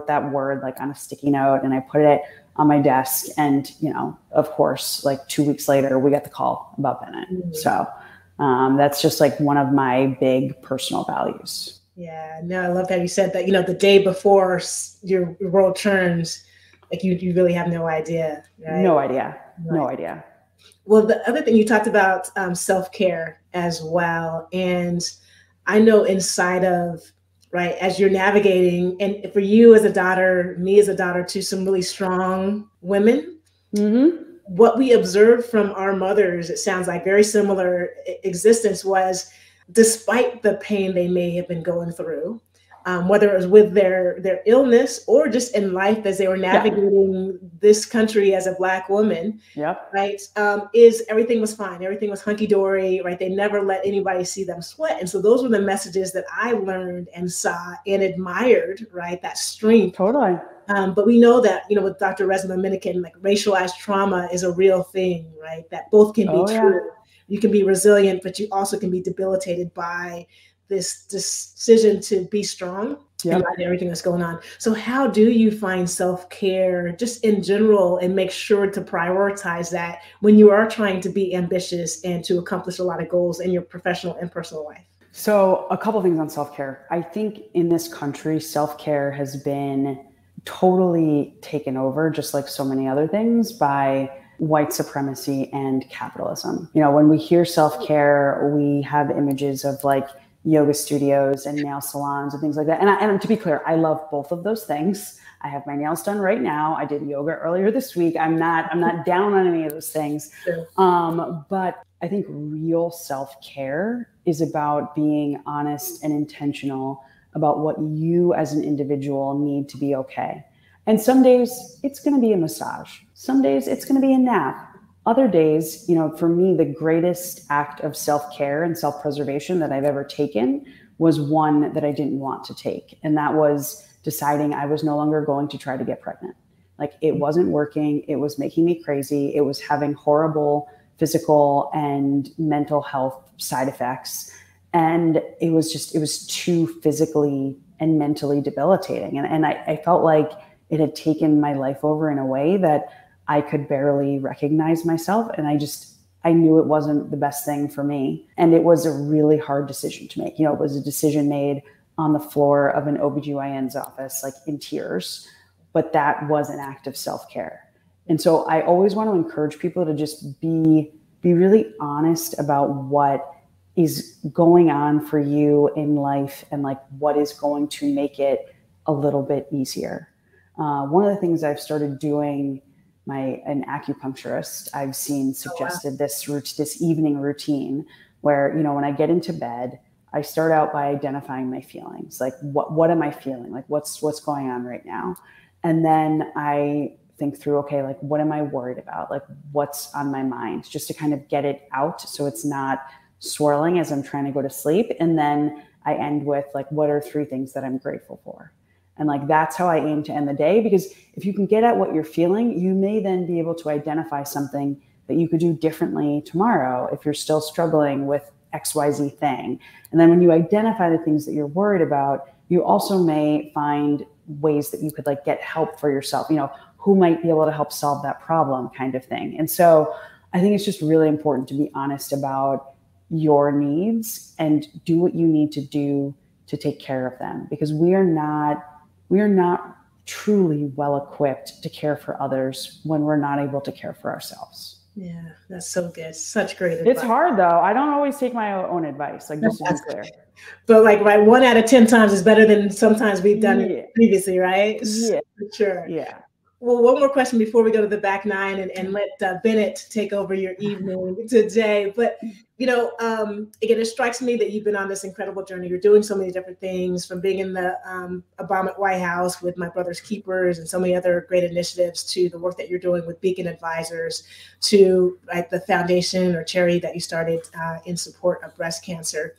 that word like on a sticky note and I put it on my desk. And, you know, of course, like 2 weeks later, we got the call about Bennett. Mm-hmm. So that's just like one of my big personal values. Yeah, no, I love how you said that, you know, the day before your world turns, like you really have no idea. Right? No idea. Right. No idea. Well, the other thing you talked about self-care as well. And I know inside of, right, as you're navigating, and for you as a daughter, me as a daughter to some really strong women, what we observed from our mothers, it sounds like very similar existence was, despite the pain they may have been going through, whether it was with their illness or just in life as they were navigating this country as a Black woman, right? Is everything was fine. Everything was hunky-dory, right? They never let anybody see them sweat. And so those were the messages that I learned and saw and admired, right? That strength. Totally. But we know that, you know, with Dr. Resma Minikin, like racialized trauma is a real thing, right? That both can be true. Yeah. You can be resilient, but you also can be debilitated by this decision to be strong and everything that's going on. So how do you find self-care just in general and make sure to prioritize that when you are trying to be ambitious and to accomplish a lot of goals in your professional and personal life? So a couple of things on self-care. I think in this country, self-care has been totally taken over, just like so many other things, by white supremacy and capitalism. You know, when we hear self-care, we have images of like yoga studios and nail salons and things like that. And to be clear, I love both of those things. I have my nails done right now. I did yoga earlier this week. I'm not down on any of those things. Sure. But I think real self-care is about being honest and intentional about what you as an individual need to be okay. And some days it's going to be a massage. Some days it's going to be a nap. Other days, you know, for me, the greatest act of self-care and self-preservation that I've ever taken was one that I didn't want to take. And that was deciding I was no longer going to try to get pregnant. Like it wasn't working. It was making me crazy. It was having horrible physical and mental health side effects. And it was too physically and mentally debilitating. And I felt like it had taken my life over in a way that I could barely recognize myself. And I knew it wasn't the best thing for me. And it was a really hard decision to make. It was a decision made on the floor of an OBGYN's office, like in tears, but that was an act of self-care. And so I always want to encourage people to just be really honest about what is going on for you in life and like what is going to make it a little bit easier. One of the things I've started doing, an acupuncturist I've seen suggested this evening routine where, when I get into bed, I start out by identifying my feelings. Like what am I feeling? Like what's going on right now? And then I think through, okay, like what am I worried about? Like what's on my mind, just to kind of get it out so it's not swirling as I'm trying to go to sleep. And then I end with like, what are 3 things that I'm grateful for? And like, that's how I aim to end the day, because if you can get at what you're feeling, you may then be able to identify something that you could do differently tomorrow if you're still struggling with XYZ thing. And then when you identify the things that you're worried about, you also may find ways that you could like get help for yourself, who might be able to help solve that problem kind of thing. And so I think it's just really important to be honest about your needs and do what you need to do to take care of them, because we are not truly well equipped to care for others when we're not able to care for ourselves. Yeah, that's so good. Such great advice. It's hard though. I don't always take my own advice, like just to be clear. But like, right, 1 out of 10 times is better than sometimes we've done it previously, right? Yeah, for sure. Yeah. Well, one more question before we go to the back 9 and let Bennett take over your evening today. But, again, it strikes me that you've been on this incredible journey. You're doing so many different things, from being in the Obama White House with My Brother's Keepers and so many other great initiatives, to the work that you're doing with Beacon Advisors, to like the foundation or charity that you started in support of breast cancer.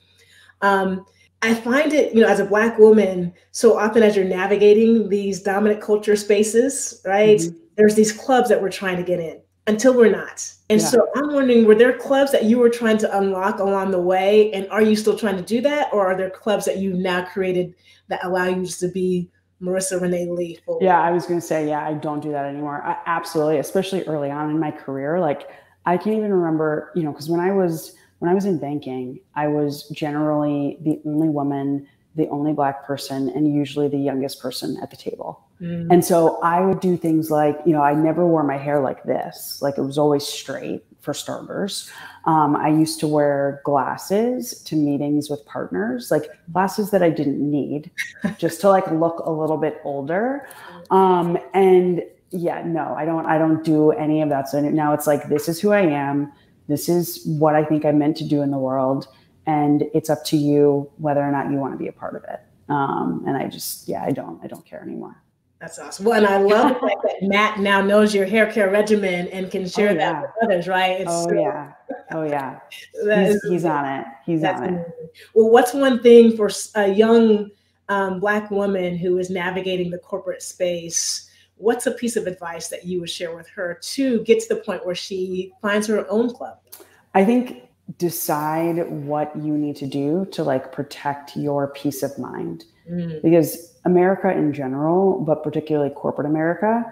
I find it, as a Black woman, so often as you're navigating these dominant culture spaces, right, there's these clubs that we're trying to get in until we're not. And so I'm wondering, were there clubs that you were trying to unlock along the way? And are you still trying to do that? Or are there clubs that you've now created that allow you to be Marisa Renee Lee? Yeah, I was going to say, I don't do that anymore. Absolutely. Especially early on in my career. Like I can't even remember, because when I was in banking, I was generally the only woman, the only Black person, and usually the youngest person at the table. And so I would do things like, I never wore my hair like this. Like it was always straight, for starters. I used to wear glasses to meetings with partners, like glasses that I didn't need, just to like look a little bit older. And yeah, no, I don't do any of that. So now it's like, this is who I am. This is what I think I'm meant to do in the world. And it's up to you whether or not you want to be a part of it. And I don't care anymore. That's awesome. Well, and I love the fact that Matt now knows your hair care regimen and can share that with others, right? He's on it. He's on it. Well, what's one thing for a young Black woman who is navigating the corporate space? What's a piece of advice that you would share with her to get to the point where she finds her own club? I think decide what you need to do to like protect your peace of mind, because America in general, but particularly corporate America,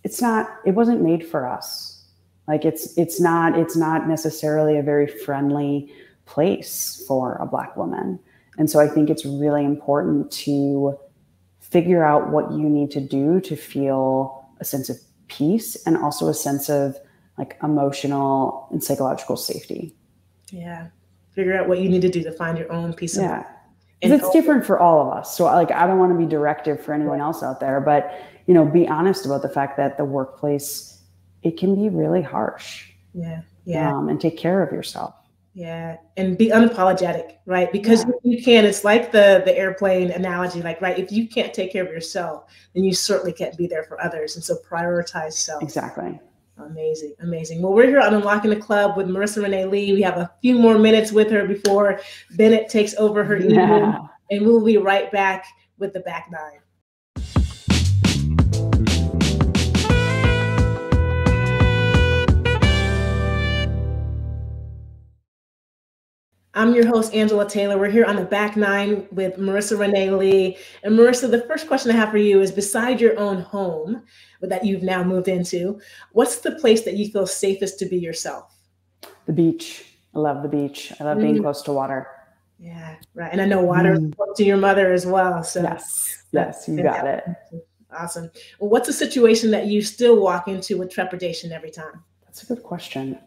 it wasn't made for us. Like it's not necessarily a very friendly place for a Black woman. And so I think it's really important to figure out what you need to do to feel a sense of peace and also a sense of like emotional and psychological safety. Yeah. Figure out what you need to do to find your own peace of mind. Because it's different for all of us. So like, I don't want to be directive for anyone else out there, but, be honest about the fact that the workplace, it can be really harsh. And take care of yourself. Yeah. And be unapologetic, right? Because you can, it's like the airplane analogy, like, right, if you can't take care of yourself, then you certainly can't be there for others. And so prioritize self. Exactly. Amazing. Amazing. Well, we're here on Unlocking the Club with Marisa Renee Lee. We have a few more minutes with her before Bennett takes over her evening, and we'll be right back with the back 9. I'm your host, Angela Taylor. We're here on the back 9 with Marisa Renee Lee. And Marisa, the first question I have for you is, beside your own home that you've now moved into, what's the place that you feel safest to be yourself? The beach. I love the beach. I love being close to water. Yeah, right. And I know water is close to your mother as well. So yes, you got it. Awesome. Well, what's a situation that you still walk into with trepidation every time? That's a good question.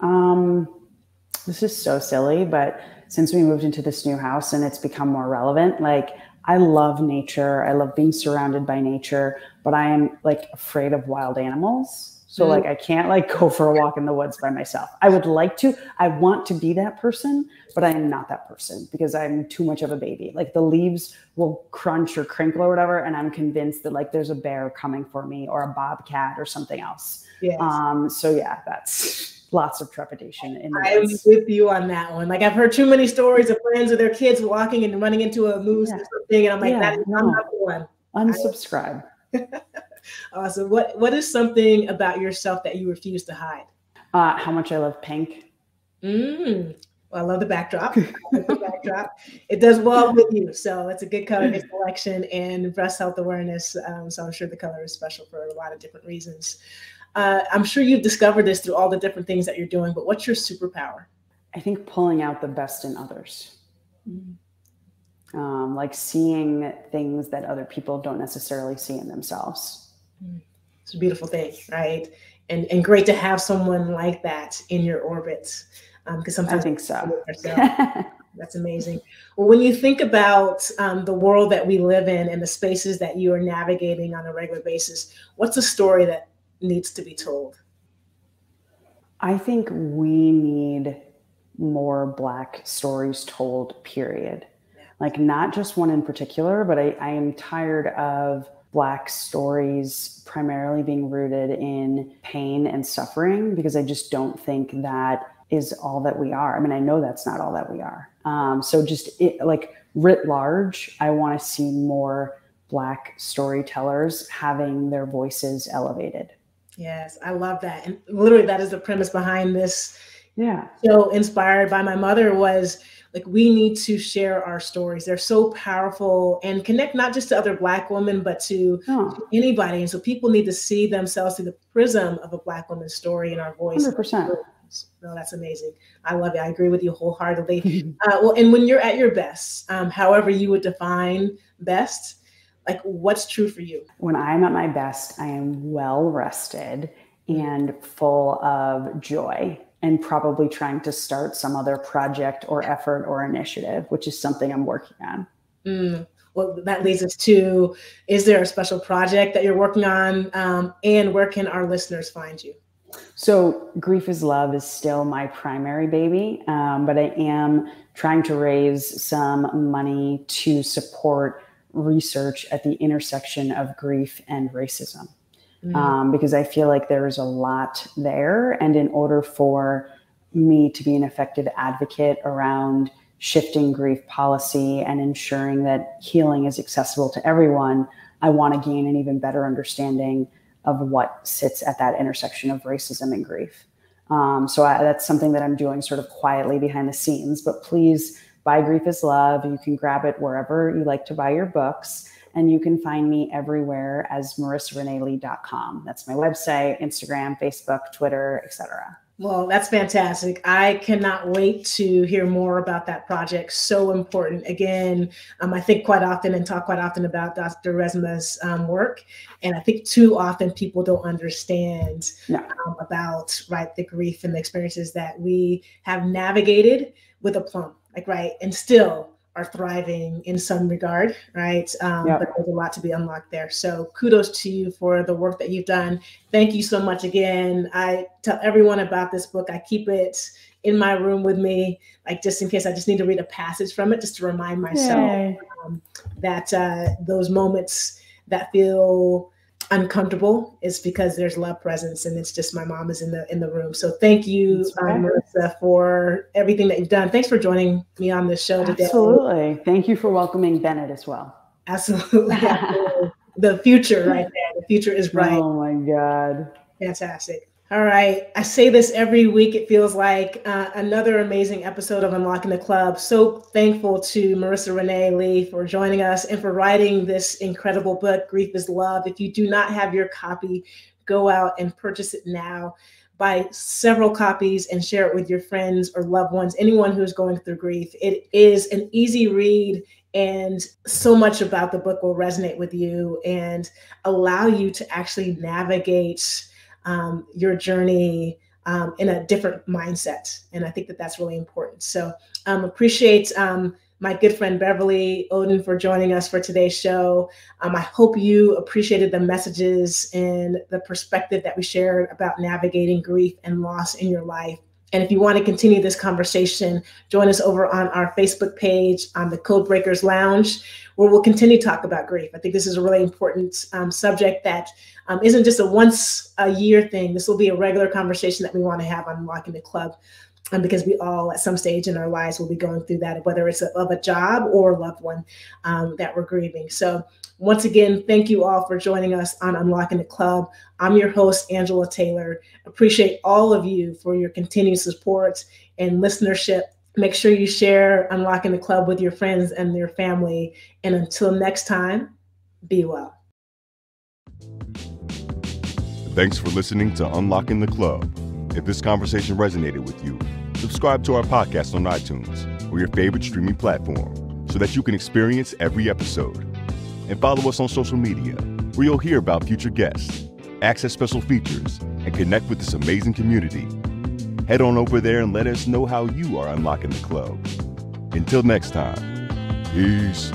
This is so silly, but since we moved into this new house and it's become more relevant, like I love nature. I love being surrounded by nature, but I am like afraid of wild animals. So like I can't like go for a walk in the woods by myself. I would like to. I want to be that person, but I am not that person because I'm too much of a baby. Like the leaves will crunch or crinkle or whatever, and I'm convinced that like there's a bear coming for me or a bobcat or something else. Yes. So yeah, that's lots of trepidation in the I'm woods. with you on that one. Like I've heard too many stories of friends or their kids walking and running into a moose or something, and I'm like, I'm not the one. Unsubscribe. Awesome. What is something about yourself that you refuse to hide? How much I love pink. Well, I love the backdrop. It does well with you. So it's a good color selection and breast health awareness. So I'm sure the color is special for a lot of different reasons. I'm sure you've discovered this through all the different things that you're doing, but what's your superpower? I think pulling out the best in others. Like seeing things that other people don't necessarily see in themselves. It's a beautiful thing, right? And great to have someone like that in your orbit. Because sometimes I think so. That's amazing. Well, when you think about the world that we live in and the spaces that you are navigating on a regular basis, what's a story that needs to be told? I think we need more Black stories told, period. Like not just one in particular, but I am tired of Black stories primarily being rooted in pain and suffering, because I just don't think that is all that we are. I mean, I know that's not all that we are. So just like writ large, I want to see more Black storytellers having their voices elevated. Yes, I love that. And literally that is the premise behind this. Yeah. So inspired by my mother was like, we need to share our stories. They're so powerful and connect not just to other Black women, but to anybody. And so people need to see themselves through the prism of a Black woman's story and our voice. 100%. No, that's amazing. I love it. I agree with you wholeheartedly. Well, and when you're at your best, however you would define best, like what's true for you? When I'm at my best, I am well rested and full of joy, and probably trying to start some other project or effort or initiative, which is something I'm working on. Well, that leads us to, is there a special project that you're working on? And where can our listeners find you? So Grief is Love is still my primary baby, but I am trying to raise some money to support research at the intersection of grief and racism. Because I feel like there is a lot there. And in order for me to be an effective advocate around shifting grief policy and ensuring that healing is accessible to everyone, I want to gain an even better understanding of what sits at that intersection of racism and grief. So that's something that I'm doing sort of quietly behind the scenes, but please buy Grief is Love. You can grab it wherever you like to buy your books. And you can find me everywhere as marisareneelee.com. That's my website, Instagram, Facebook, Twitter, etc. Well, that's fantastic. I cannot wait to hear more about that project. So important. Again, I think quite often and talk quite often about Dr. Resma's work. And I think too often people don't understand about the grief and the experiences that we have navigated with aplomb, and still are thriving in some regard, right? But there's a lot to be unlocked there. So kudos to you for the work that you've done. Thank you so much again. I tell everyone about this book. I keep it in my room with me, just in case I just need to read a passage from it, just to remind myself that those moments that feel uncomfortable is because there's love presence, and it's just my mom is in the room. So thank you, Marisa, for everything that you've done. Thanks for joining me on this show today. Absolutely. Thank you for welcoming Bennett as well. Absolutely. The future right there. The future is bright. Oh my God. Fantastic. All right. I say this every week. It feels like another amazing episode of Unlocking the Club. So thankful to Marisa Renee Lee for joining us and for writing this incredible book, Grief is Love. If you do not have your copy, go out and purchase it now. Buy several copies and share it with your friends or loved ones, anyone who's going through grief. It is an easy read, and so much about the book will resonate with you and allow you to actually navigate your journey in a different mindset. And I think that that's really important. So appreciate my good friend Beverly Oden for joining us for today's show. I hope you appreciated the messages and the perspective that we shared about navigating grief and loss in your life. And if you want to continue this conversation, join us over on our Facebook page on the Codebreakers Lounge, where we'll continue to talk about grief. I think this is a really important subject that isn't just a once a year thing. This will be a regular conversation that we want to have on Unlocking the Club. Because we all, at some stage in our lives, will be going through that, whether it's of a job or a loved one that we're grieving. So once again, thank you all for joining us on Unlocking the Club. I'm your host, Angela Taylor. Appreciate all of you for your continued support and listenership. Make sure you share Unlocking the Club with your friends and your family. And until next time, be well. Thanks for listening to Unlocking the Club. If this conversation resonated with you, subscribe to our podcast on iTunes or your favorite streaming platform so that you can experience every episode. And follow us on social media, where you'll hear about future guests, access special features, and connect with this amazing community. Head on over there and let us know how you are unlocking the club. Until next time, peace.